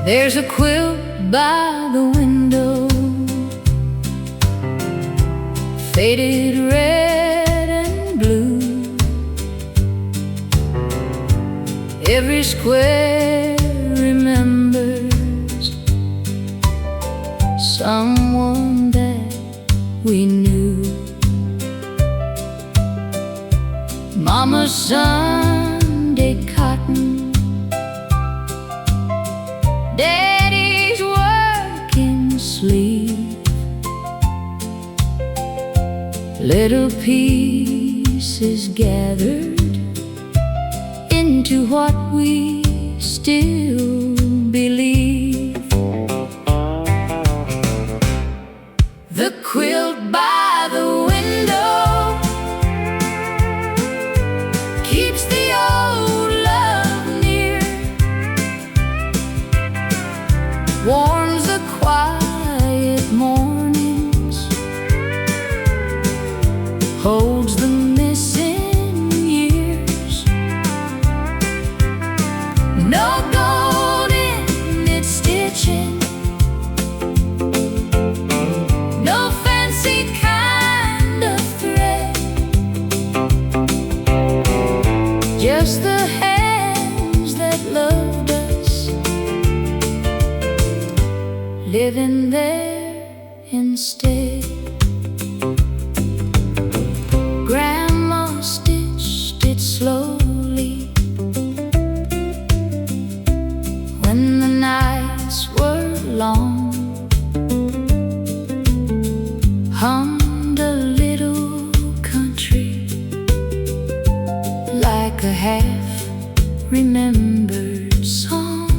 There's a quilt by the window, faded red and blue. Every square remembers someone that we knew. Mama's Sunday cotton, Daddy's working sleeve, little pieces gathered into what we still believe. holds the missing years. No gold in its stitching, no fancy kind of thread, just the hands that loved us, living there instead. Grandma stitched it slowly when the nights were long, hummed a little country like a half-remembered song.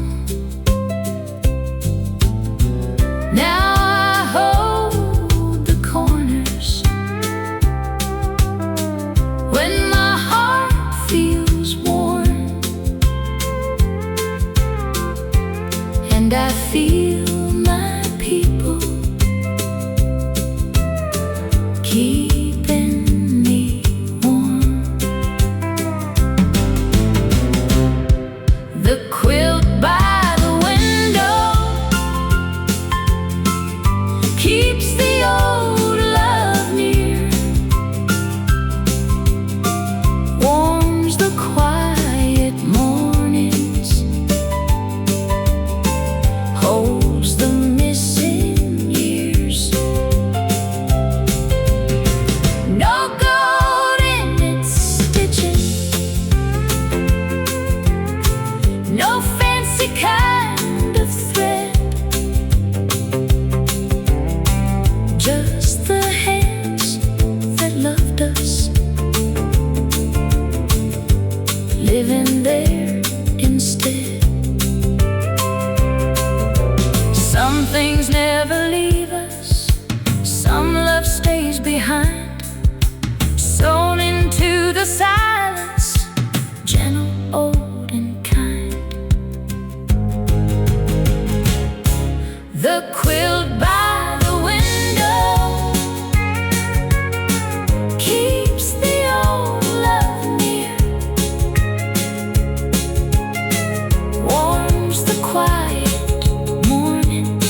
Now I hold the corners when my heart feels warm, and I feel my people keeping me warm. The quilt by the window keeps the old love near, warms the quiet mornings, holds the missing years. No gold in its stitching, no fancy kind of thread, just the hands that loved us, living there instead. Some things never leave us, some love stays behind, sewn into the silence, gentle, old, and kind. The quilt by the window keeps the old love near, warms the quiet mornings,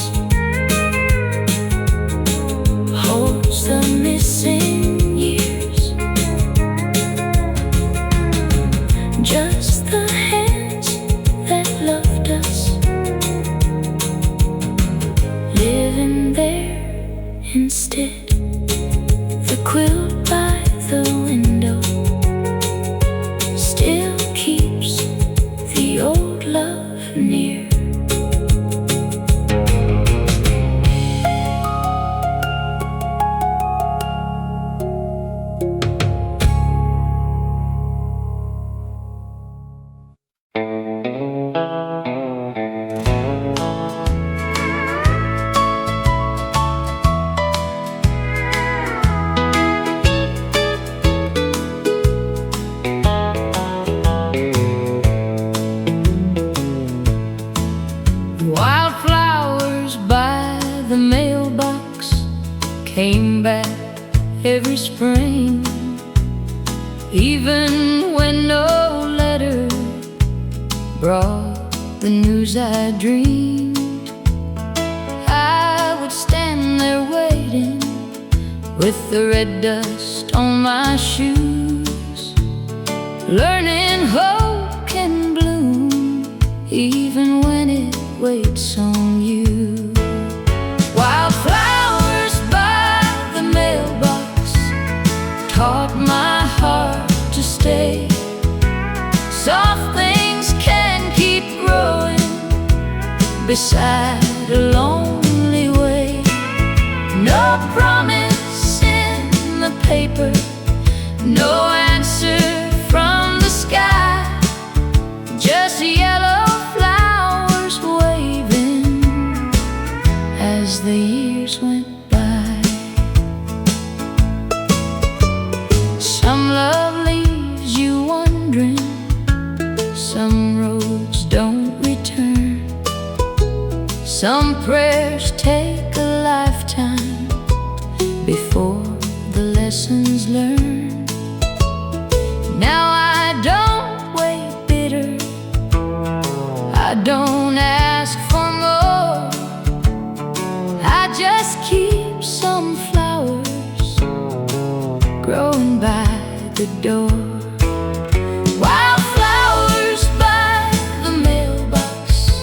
holds the missing years, just the hands that loved us, living there instead. The quilt by the window still keeps the old love near. Wildflowers by the mailbox came back every spring, even when no letter brought the news I dreamed. I would stand there waiting with the red dust on my shoes, learning hope can bloom even when it waits on you. Wildflowers by the mailbox taught my heart to stay. Soft things can keep growing beside a lonely way. No promise in the paper, no answer from the sky, just yellow flowers waving as the years went by. Some love leaves you wondering, some roads don't return, some prayers take a lifetime before the lessons learned. Now I don't wait bitter, I don't ask for more. I just keep some flowers growing by the door. Wildflowers by the mailbox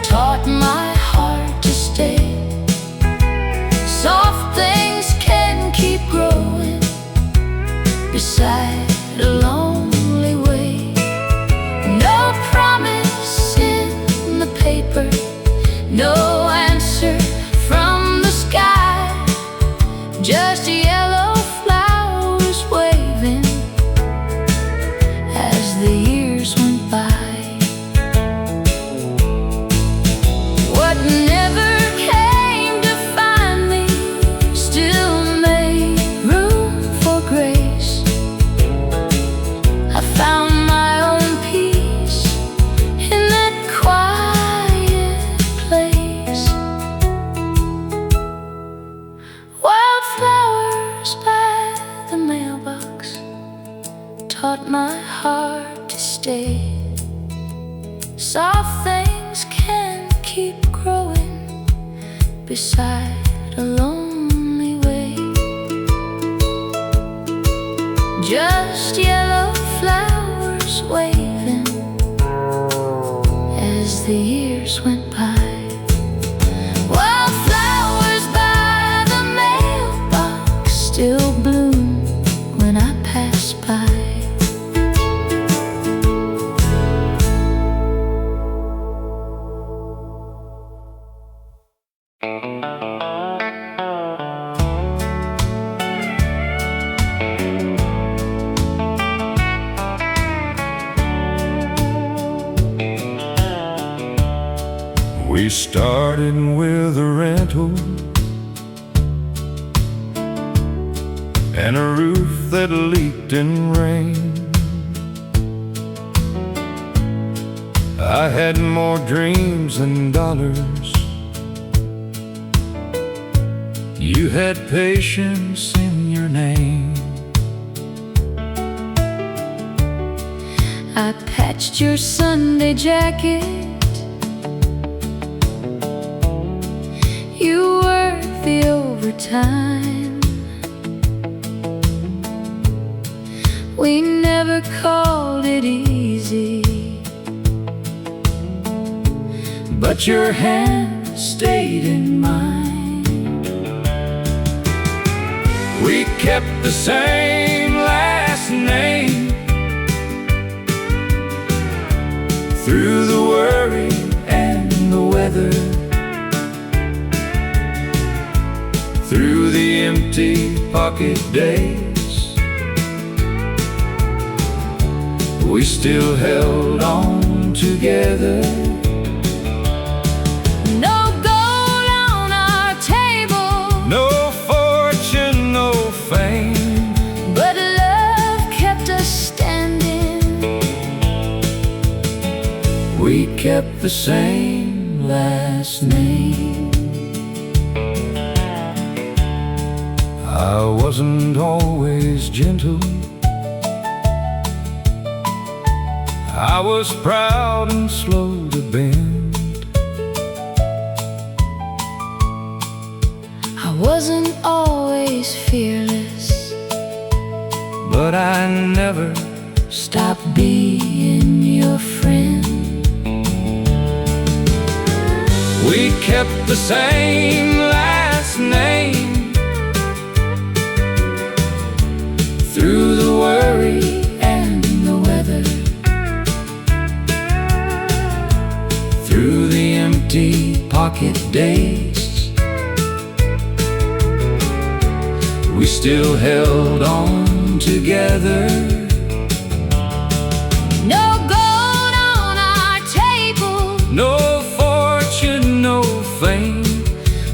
taught my heart to stay. Soft things can keep growing beside a lonely way. No promise in the paper, no answer from the sky, just yellow flowers waving as the years went by. What never came to find me still made room for grace. I found my own peace in that quiet place. Wildflowers by the mailbox taught my heart to stay. Soft things can keep growing beside a lonely way. Just yellow flowers waving as the years went by. Wildflowers by the mailbox still bloom when I pass by. We started with a rental and a roof that leaked in rain. I had more dreams than dollars. You had patience in your name. I patched your Sunday jacket. You worked the overtime. We never called it easy, but your hand stayed in mine. We kept the same last name through the worry and the weather, through the empty pocket days. We still held on together. no gold on our table, No fortune, no fame, but love kept us standing. we kept the same last name. I wasn't always gentle, I was proud and slow to bend. I wasn't always fearless, but I never stopped being your friend. We kept the same last name through the worry and the weather, through the empty pocket days. We still held on together. No gold on our table, No fortune, no fame,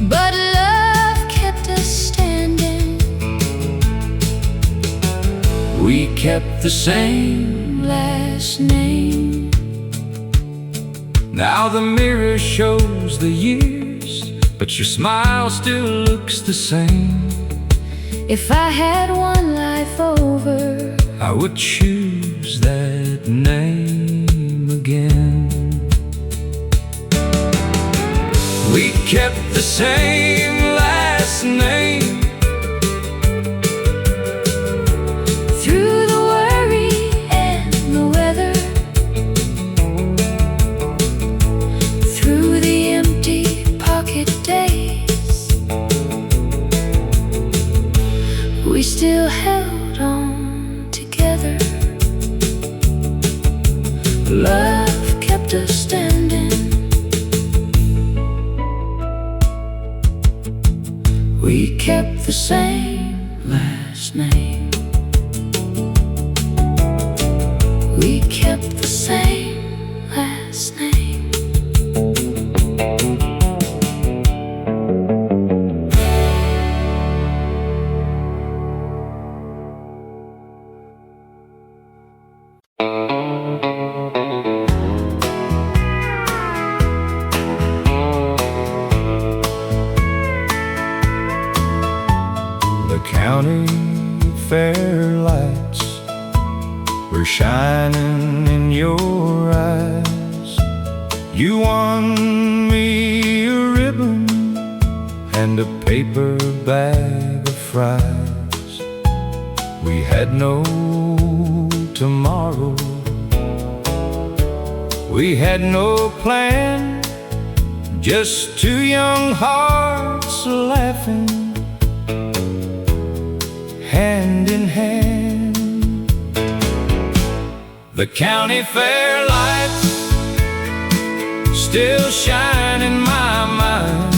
but love kept us standing. we kept the same Last name. Now the mirror shows the years, but your smile still looks the same. If I had one life over, I I would choose that name again. We kept the same last name through the worry and the weather, through the empty pocket days. We still held on together. Love kept us standing. We kept the same last name. We kept the same last name. County fair lights were shining in your eyes. You won me a ribbon and a paper bag of fries. We had no tomorrow, we had no plan, just two young hearts laughing hand in hand. The county fair lights still shine in my mind,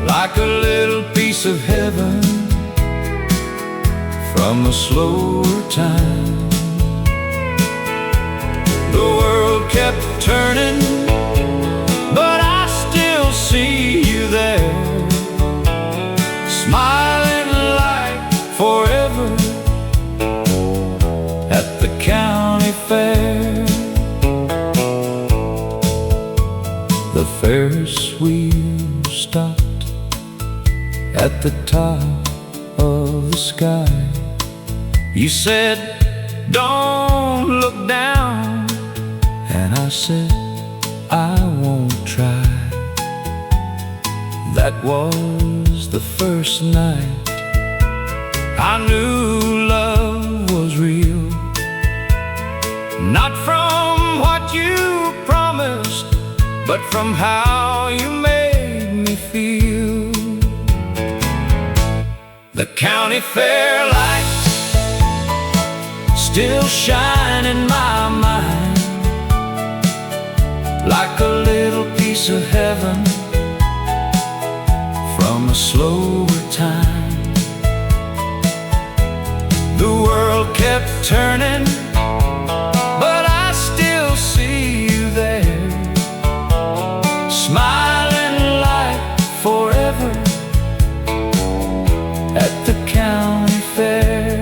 like a little piece of heaven from a slower time. The world kept turning, but I still see you there, smiling forever at the county fair. The Ferris wheel stopped at the top of the sky. You said, "Don't look down," and I said, "I won't try." That was the first night I knew love was real, not from what you promised, but from how you made me feel. The county fair lights still shine in my mind, like a little piece of heaven from a slower time. The world kept turning, but I still see you there, smiling like forever at the county fair.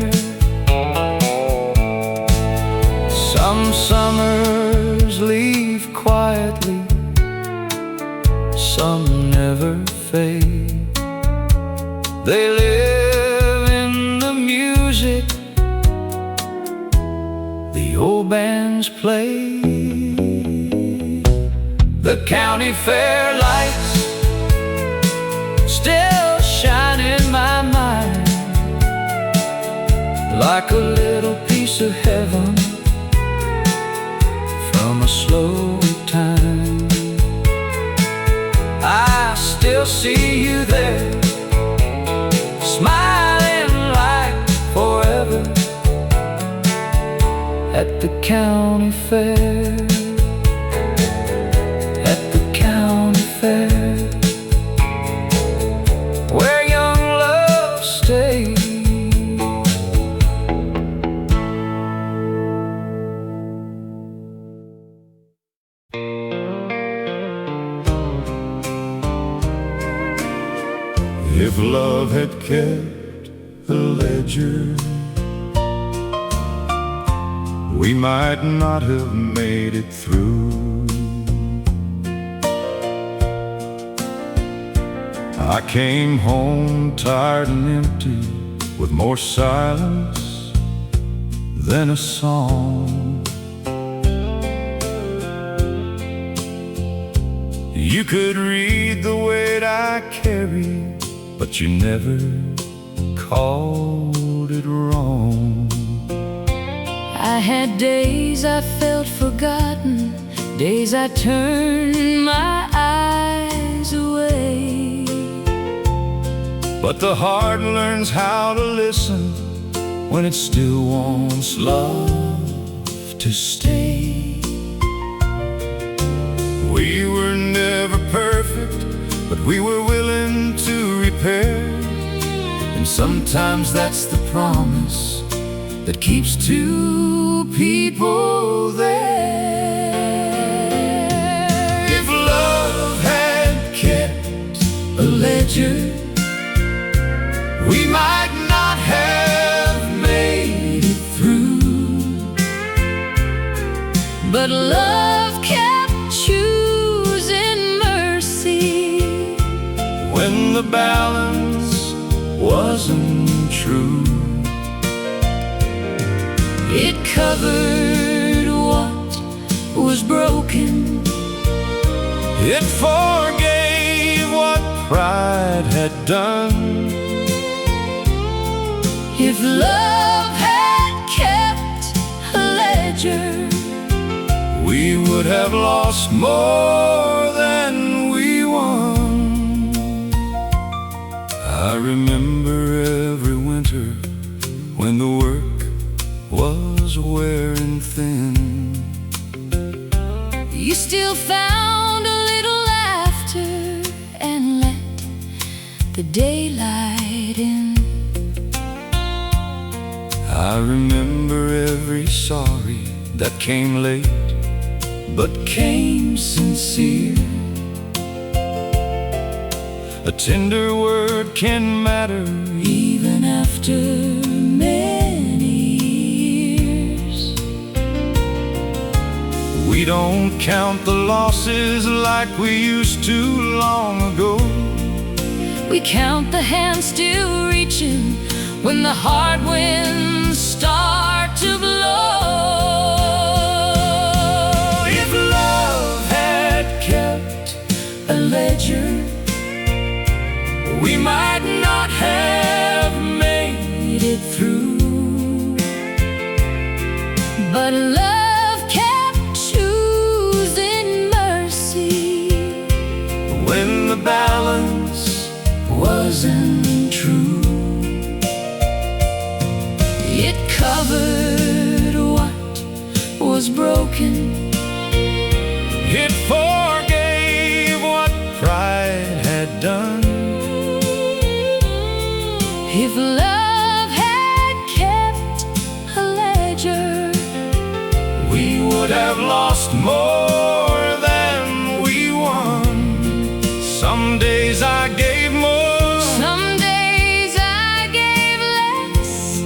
Some summers leave quietly, some never fade. They live in the music the old bands play. The county fair lights still shine in my mind, like a little piece of heaven from a slow time. I still see you there, smiling like forever at the county fair. At the county fair, where young love stays. If love had kept the ledger, we might not have made it through. I came home tired and empty, with more silence than a song. You could read the weight I carry, but you never called it wrong. I had days I felt forgotten, days I turned my eyes away. But the heart learns how to listen when it still wants love to stay. We were never perfect, but we were willing to repair. And sometimes that's the promise that keeps two people there. If love had kept a ledger, we might not have made it through. But love kept choosing mercy when the balance wasn't true. It covered what was broken. It forgave what pride had done. If love had kept a ledger, we would have lost more than we won. I remember every winter when the work was wearing thin. you still found a little laughter and let the daylight in. I remember every sorry that came late but came sincere. A tender word can matter even after many years. We don't count the losses like we used to long ago. We count the hands still reaching when the hard winds start to blow. If love had kept a ledger, we might not have made it through. But love kept choosing mercy when the balance wasn't true. It covered what was broken. It forgave what pride had done. If love had kept a ledger, we would have lost more than we won. Some days I gave more, some days I gave less,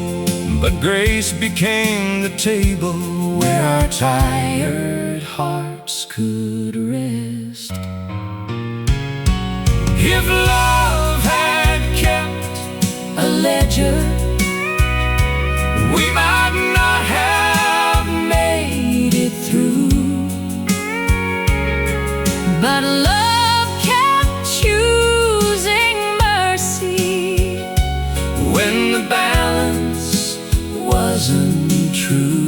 but grace became the table where our tired hearts could rest. If love had kept a ledger, we might not have made it through. but love kept choosing mercy when the balance wasn't true.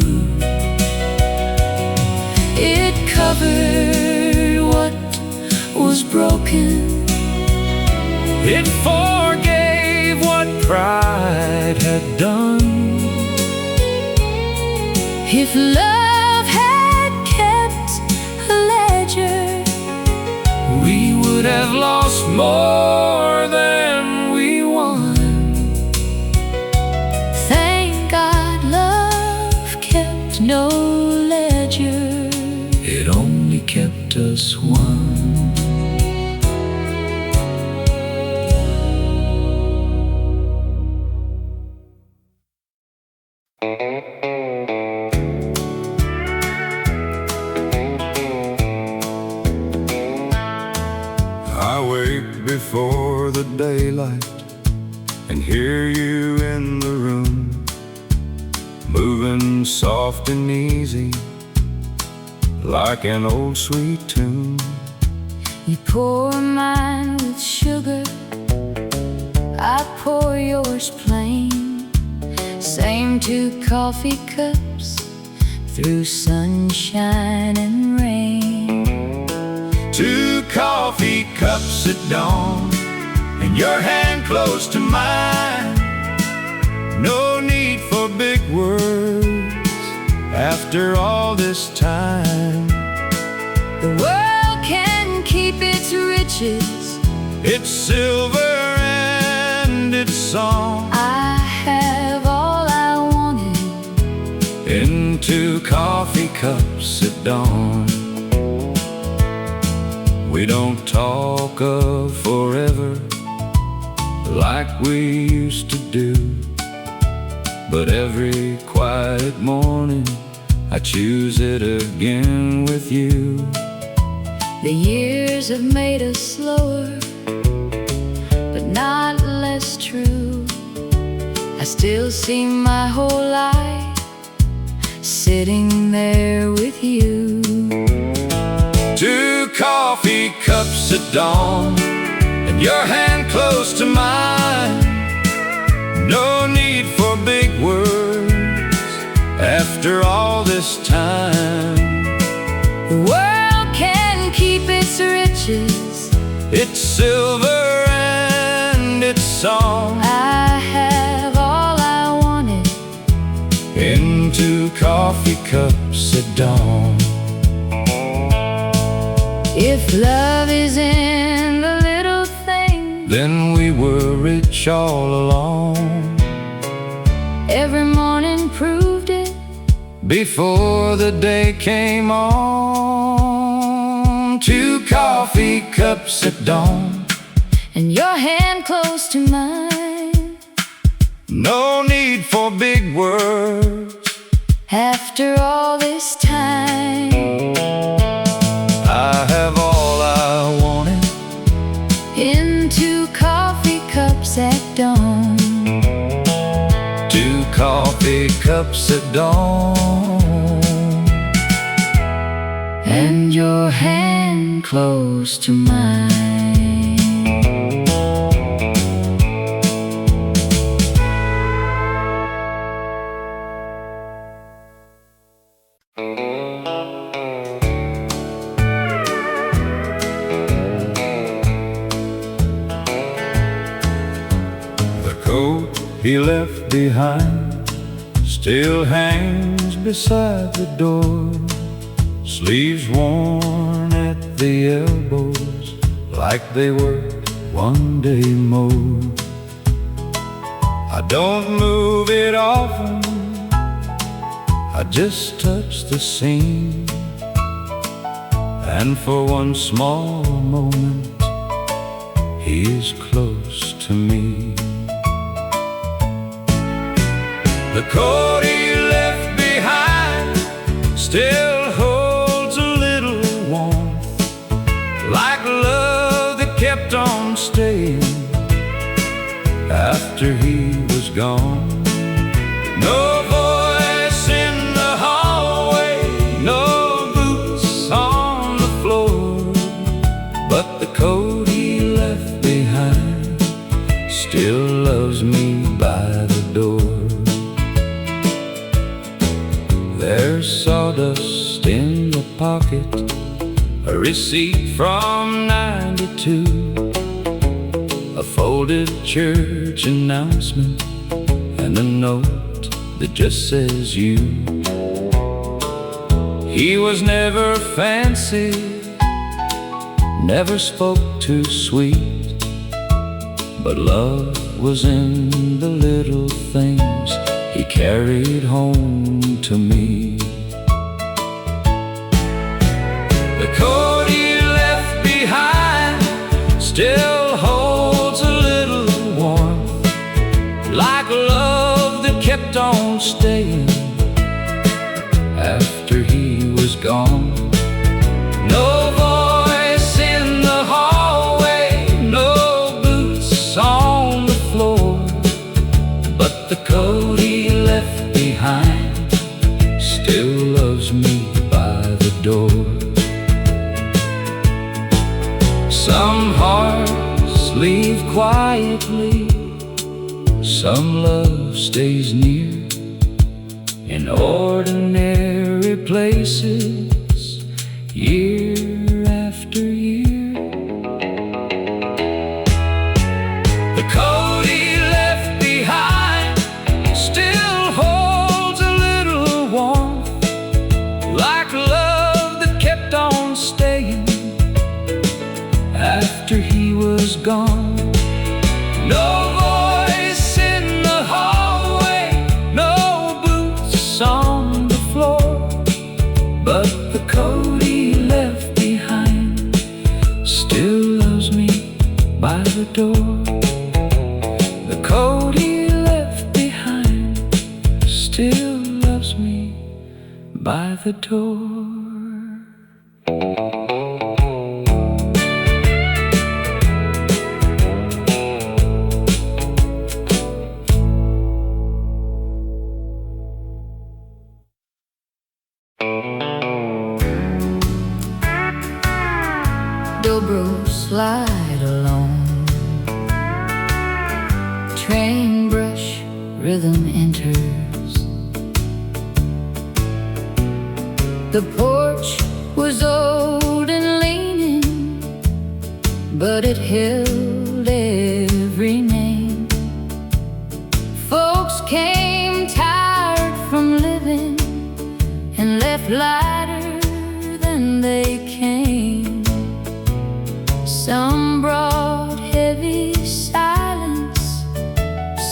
It covered what was broken. It forgave what pride had done. If love had kept a ledger, we would have lost more than we won. thank God love kept no ledger. It only kept us one. I wake before the daylight and hear you in the room, moving soft and easy, like an old sweet tune. You pour mine with sugar, I pour yours plain. Same 2 coffee cups through sunshine and rain. 2 coffee cups at dawn, and your hand close to mine. No need for big words after all this time. The world can keep its riches, its silver and its song. I have all I wanted in 2 coffee cups at dawn. We don't talk of forever like we used to do, but every quiet morning I choose it again with you. The years have made us slower, but not less true. I still see my whole life sitting there with you. 2 coffee cups at dawn, and your hand close to mine. No need for big words after all this time. The world can keep its riches, its silver and its song. I have all I wanted in 2 coffee cups at dawn. If love is in the little things, then we were rich all along. Every morning proved it before the day came on. 2 coffee cups at dawn, and your hand close to mine. No need for big words after all this time. I have all I wanted in 2 coffee cups at dawn. 2 coffee cups at dawn, and your hand close to mine. he left behind still hangs beside the door, sleeves worn at the elbows like they were one day mowed. I don't move it often, I just touch the seam, and for one small moment he is close to me. The coat he left behind still holds a little warmth, like love that kept on staying after he was gone. No voice in the hallway, no boots on the floor, but the coat he left behind still loves me by the door. There's sawdust in the pocket, a receipt from '92, a folded church announcement, and a note that just says you. He was never fancy, never spoke too sweet, but love was in the little things he carried home to me. The coat he left behind still holds a little warmth, like love that kept on staying after he was gone. No voice in the hallway, no boots on the floor, but the coat he left behind Some love stays near in ordinary places, year after year. The coat he left behind still holds a little warmth, like love that kept on staying after he was gone. No voice in the hallway, no boots on the floor, but the coat he left behind still loves me by the door. The coat he left behind still loves me by the door. Dobro slide along, train brush rhythm enters. The porch was old and leaning, but it held every name. Folks came tired from living and left lighter than they came. Some brought heavy silence,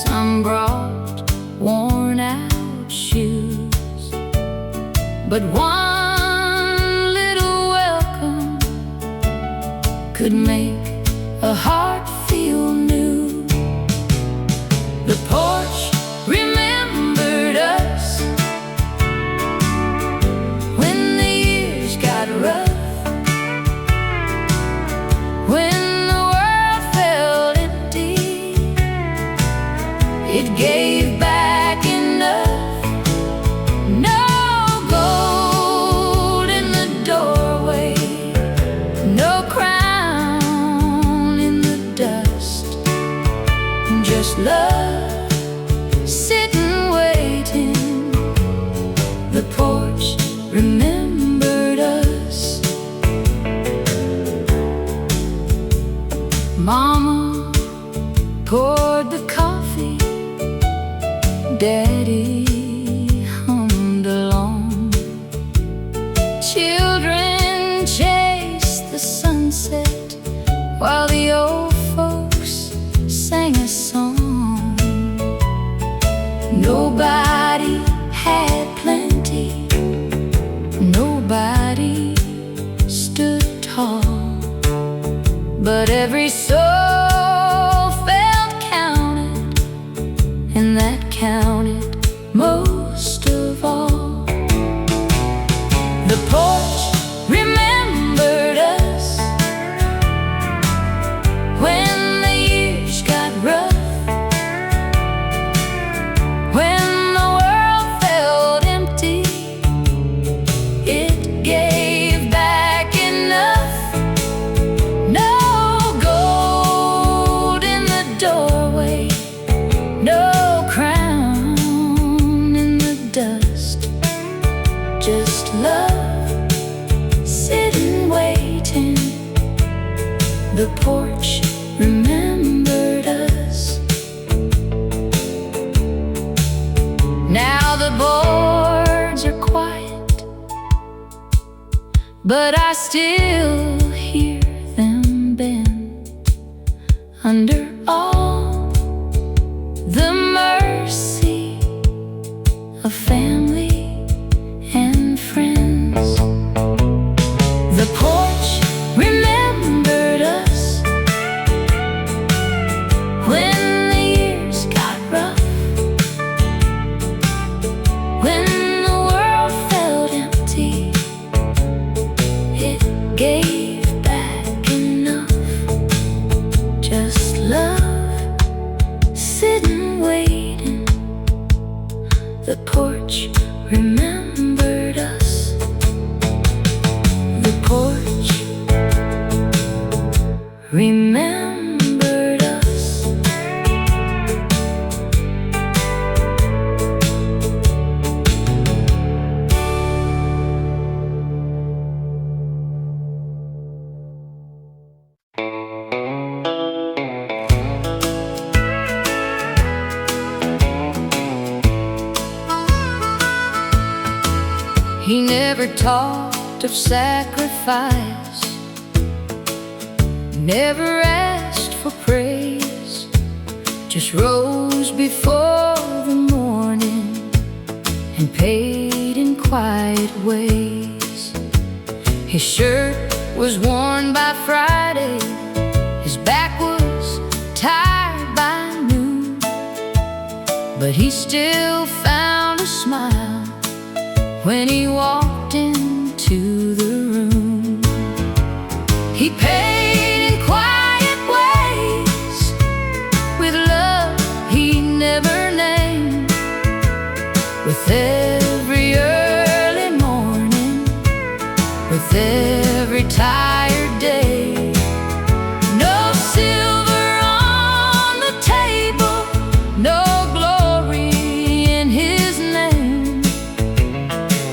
some brought worn out shoes, but one little welcome could make a heart feel new. The porch remembered us when the years got rough, when the world felt empty. It gave back enough. No gold in the doorway, no crown in the dust, just love sitting waiting. The porch remembered us. Mama poured the coffee, Daddy hummed along. Children chased the sunset while the old folks sang a song. Nobody had plenty, nobody stood tall, but every soul felt counted, and that counted most of all. The porch remembered us when the years got rough, when the world felt empty. It gave back enough. No gold in the doorway, no crown in the dust, just love sitting waiting. The porch remembered us. Now the boards are quiet, but I still hear them bend under all the mercy of family and friends. The porch remembered us when the years got rough, when the world felt empty. It gave back enough, just love sitting waiting. The porch remembered us. The porch remembered us. He never talked of sacrifice, never asked for praise, just rose before the morning and paid in quiet ways. His shirt was worn by Friday, his back was tired by noon, but he still found a smile when he walked into the room. He paid in quiet ways, with love he never named, with every early morning, with every tired day. No silver on the table, no glory in his name,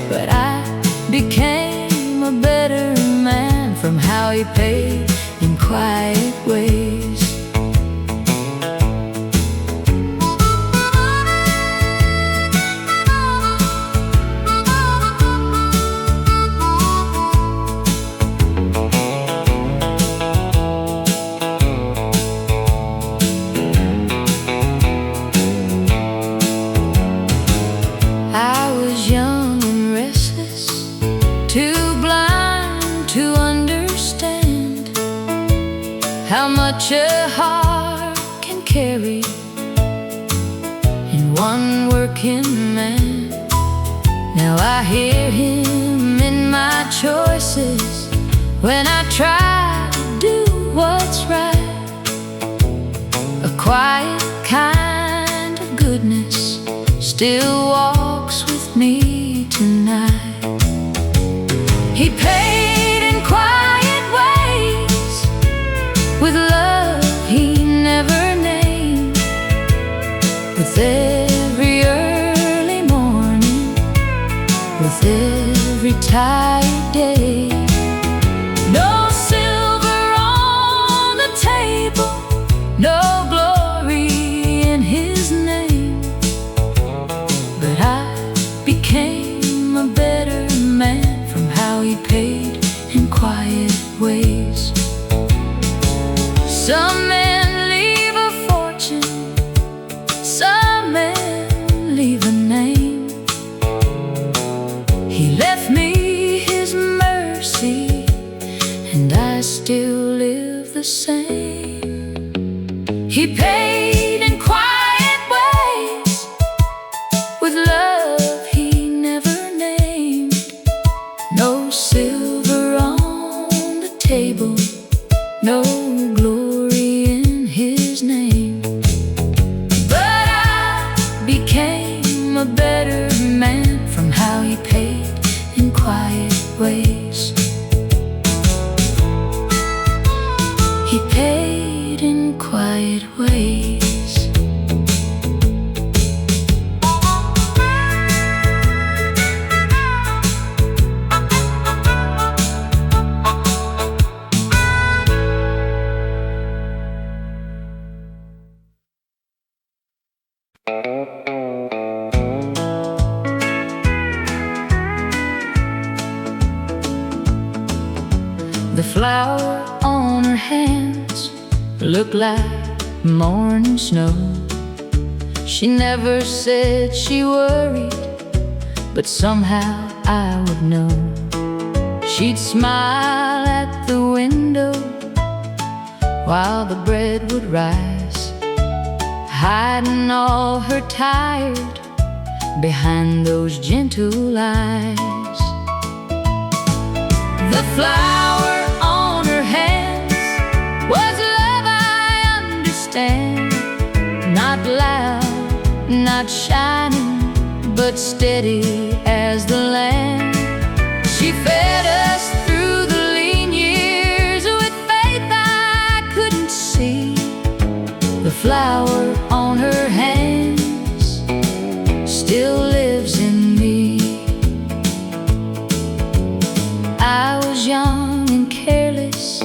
but I became a better man from how he paid in quiet ways. I was young and restless, too blind to understand how much a heart can carry in one working man. Now I hear him in my choices when I try to do what's right. A quiet kind of goodness still walks with me tonight. He paid in quiet ways, with love he never named, with every early morning, with every tired day. No silver on the table, no glory in his name, but I became a better man from how he paid in quiet ways. Some men leave a fortune, some men leave a name. He left me his mercy, and I still live the same. He paid in quiet ways, with love he never named. No silver on the table, no glory in his name, but I became a better man from how he paid in quiet ways. He paid in quiet ways. The flower on her hands looked like morning snow. She never said she worried, but somehow I would know. She'd smile at the window while the bread would rise, hiding all her tired behind those gentle eyes. The flower on her hands was love, I understand. Not loud, not shining, but steady as the land. She fed us through the lean years with faith I couldn't see. The flower on her hands still lives in me. I was young and careless,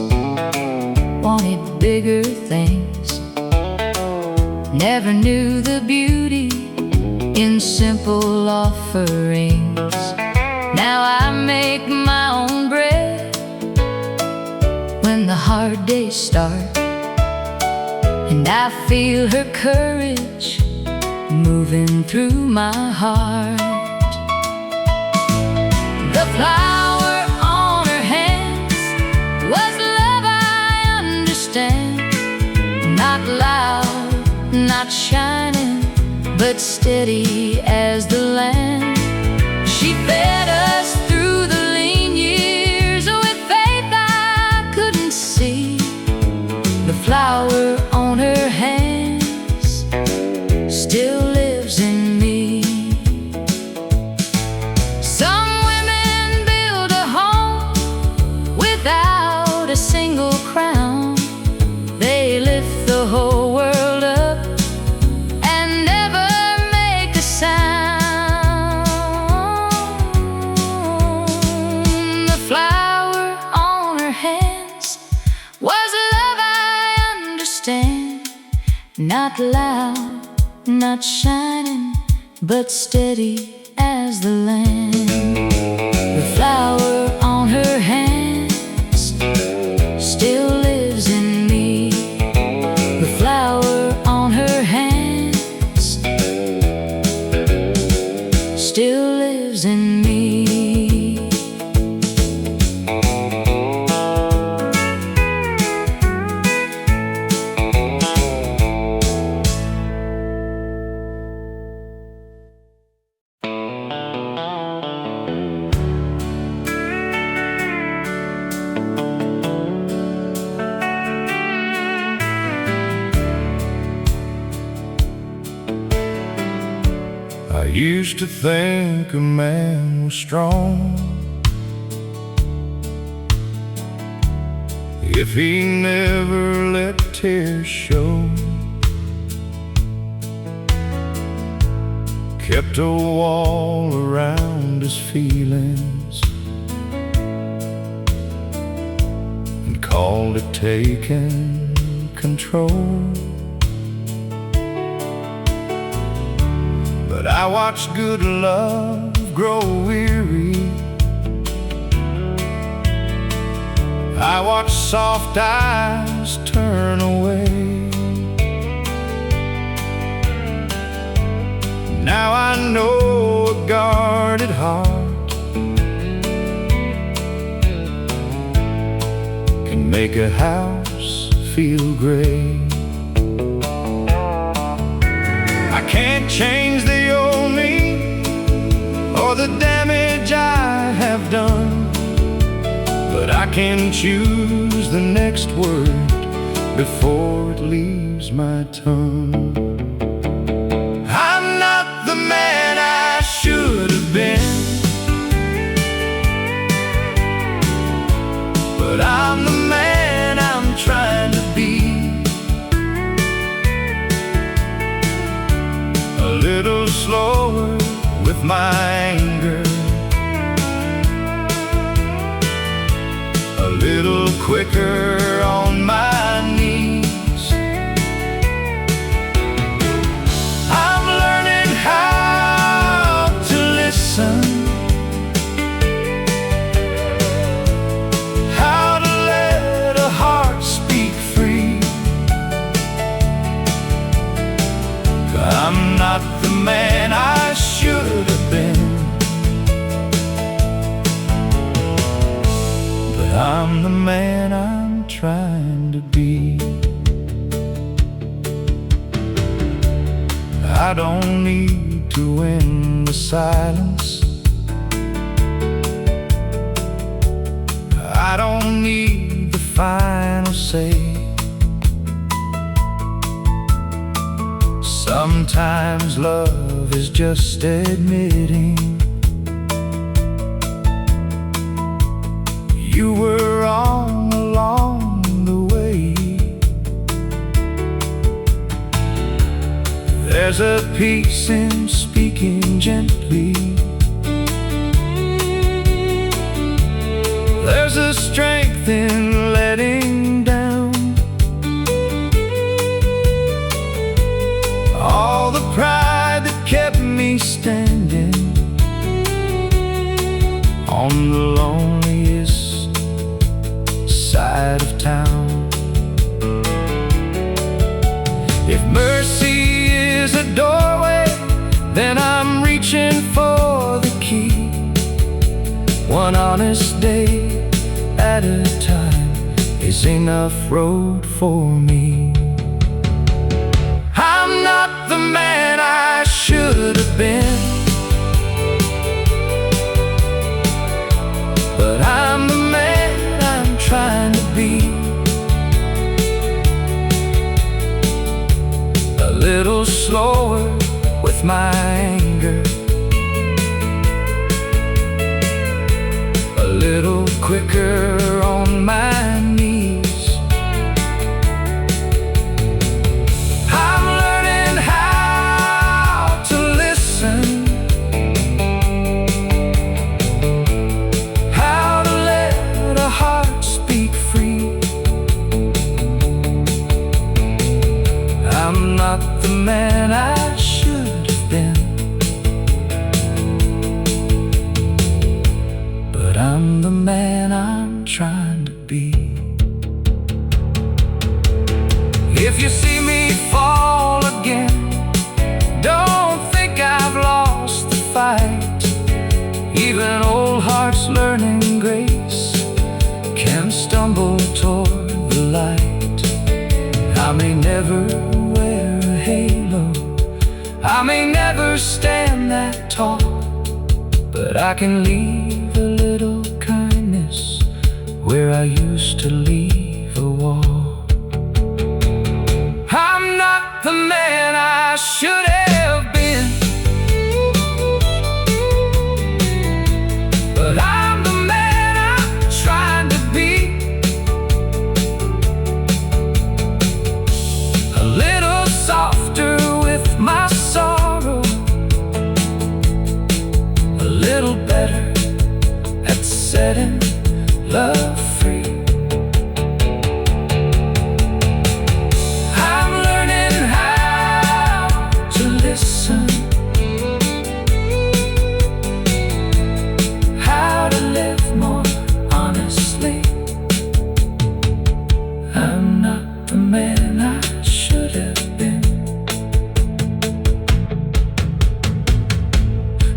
wanted bigger things, never knew the beauty in simple offerings. Now start, and I feel her courage moving through my heart. The flower on her hands was love, I understand. Not loud, not shining, but steady as the land. She fed us through the lean years with faith I couldn't see. The flower on her hands still lives in me. Some women build a home without a single crown. They lift the whole world up and never make a sound. The flower on her hands was love, I understand. Not loud, not shining, but steady as the land. The flower on her hands still lives in me. The flower on her hands still lives in me. I used to think a man was strong if he never let tears show, kept a wall around his feelings, and called it taking control. But I watched good love grow weary. I watched soft eyes turn away. Now I know a guarded heart can make a house feel great. I can't change the old me or the damage I have done, but I can choose the next word before it leaves my tongue. I'm not the man I should have been, but I'm the man I'm trying to be. A little slower with my anger, a little quicker on my knees. I'm learning how to listen, how to let a heart speak free. I'm not the man I should have been, but I'm the man I'm trying to be. I don't need to win the silence, I don't need the final say. Sometimes love is just admitting you were wrong along the way. There's a peace in speaking gently, there's a strength in letting down all the pride that kept me standing on the loneliest side of town. One honest day at a time is enough road for me. I'm not the man I should have been, but I'm the man I'm trying to be. A little slower with my anger, a little quicker on my knees. I'm learning how to listen, how to let a heart speak free. I'm not the man I should have been, but I'm the man I'm trying to be. If you see me fall again, don't think I've lost the fight. Even old hearts learning grace can stumble toward the light. I may never wear a halo, I may never stand that tall, but I can leave a little kindness where I used to leave a wall. I'm not the man I should have been, but I'm the man I'm trying to be. A little softer with my sorrow, a little better at setting love free. I'm learning how to listen, how to live more honestly. I'm not the man I should have been,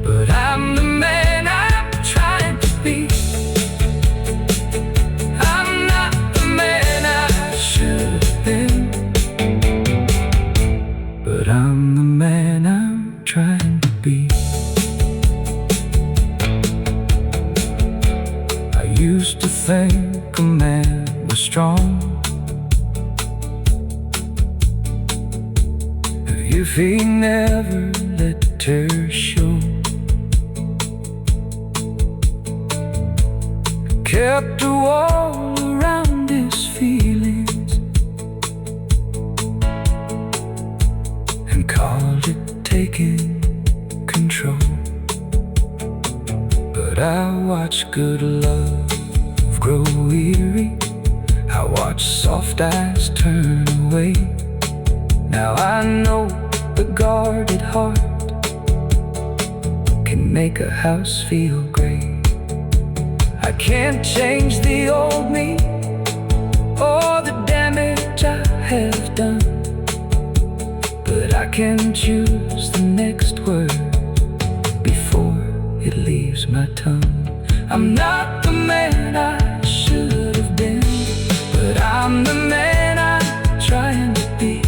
but I'm the man I'm trying to be. I'm not the man I should have been, but I'm the man I'm trying to be. I used to think a man was strong if he never let tears show, kept a wall around his feelings and called it taking control. But I watch good love grow weary, I watch soft eyes turn away. Now I know the guarded heart can make a house feel great. I can't change the old me or the damage I have done, but I can choose the next word before it leaves my tongue. I'm not the man I should have been, but I'm the man I'm trying to be.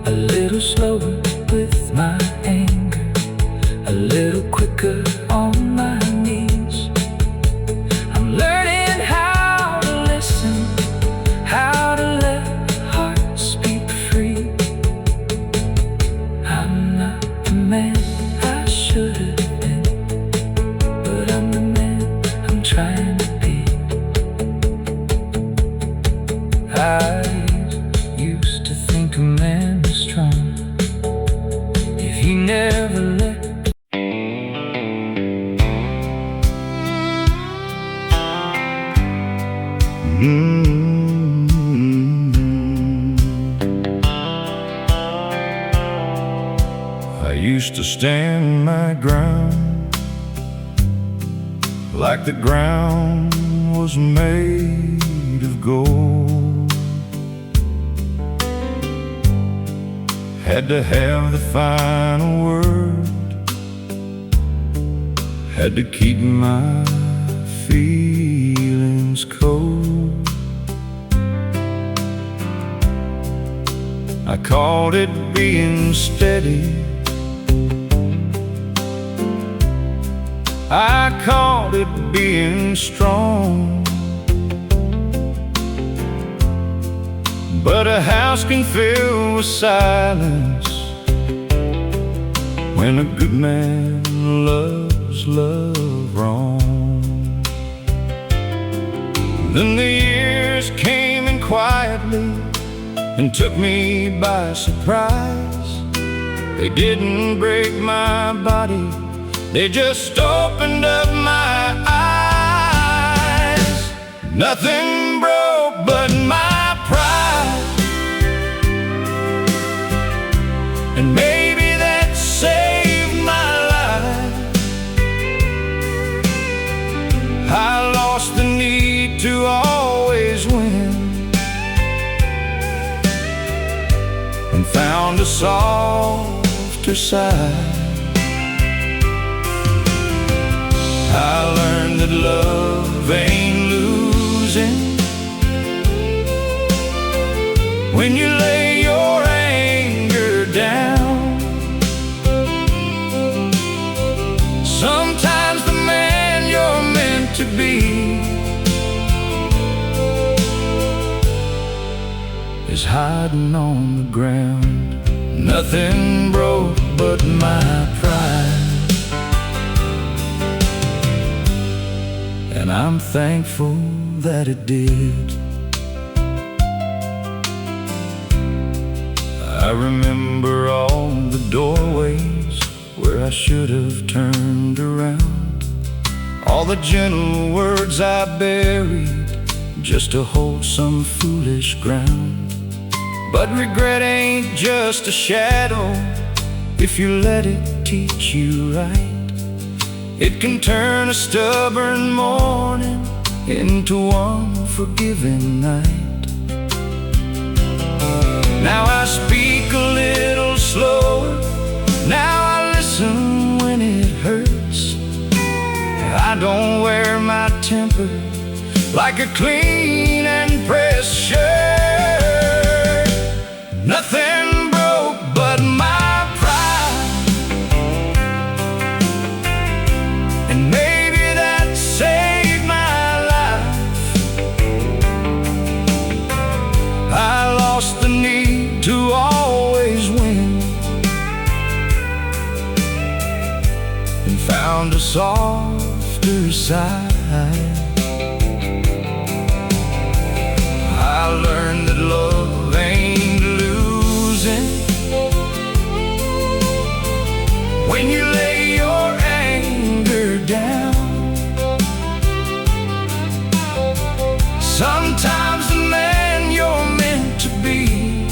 A little slower with my anger, a little quicker on my knees. I'm learning how to listen, how to let heart speak free. I'm not the man I should have been, but I'm the man I'm trying to be. I used to think a man was strong if he never let I used to stand my ground like the ground was made of gold. Had to have the final word, had to keep my feelings cold. I called it being steady, I called it being strong. But a house can fill with silence when a good man loves love wrong. Then the years came in quietly and took me by surprise. They didn't break my body, they just opened up my eyes. Nothing broke but my pride, and maybe that saved my life. I lost the need to always win and found a softer side. I learned that love ain't losing when you lay your anger down. Sometimes the man you're meant to be is hiding on the ground. Nothing broke but my pride, and I'm thankful that it did. I remember all the doorways where I should have turned around, all the gentle words I buried just to hold some foolish ground. But regret ain't just a shadow if you let it teach you right. It can turn a stubborn morning into one forgiving night. Now I speak a little slower, now I listen when it hurts. I don't wear my temper like a clean and pressed shirt. Nothing broke but my pride, and maybe that saved my life. I lost the need to always win and found a softer side. I learned that love ain't losing when you lay your anger down. Sometimes the man you're meant to be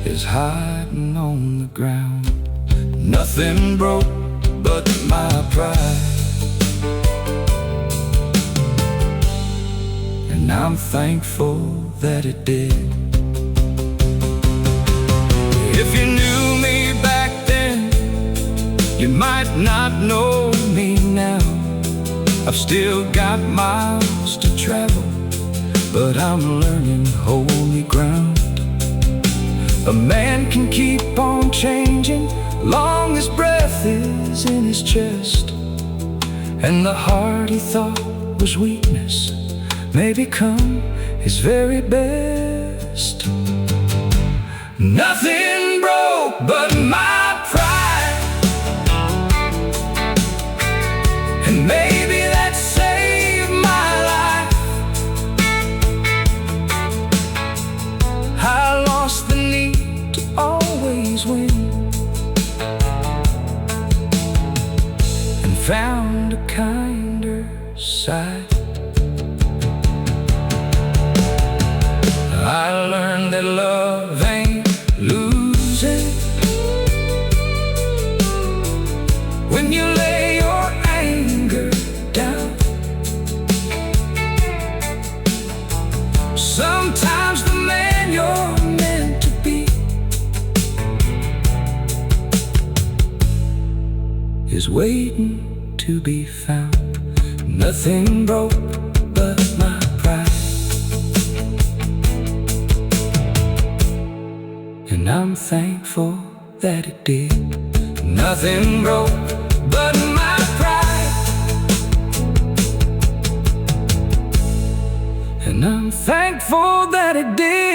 is hiding on the ground. Nothing broke but my pride, and I'm thankful that it did. If you knew me back then, you might not know me now. I've still got miles to travel, but I'm learning holy ground. A man can keep on changing long as breath is in his chest, and the heart he thought was weakness may become his very best. Nothing broke but my pride, and maybe that saved my life. I lost the need to always win and found a kinder side. I learned that love ain't losing when you lay your anger down. Sometimes the man you're meant to be is waiting to be found. Nothing broke but my pride, and I'm thankful that it did. Nothing broke but my pride, and I'm thankful that it did.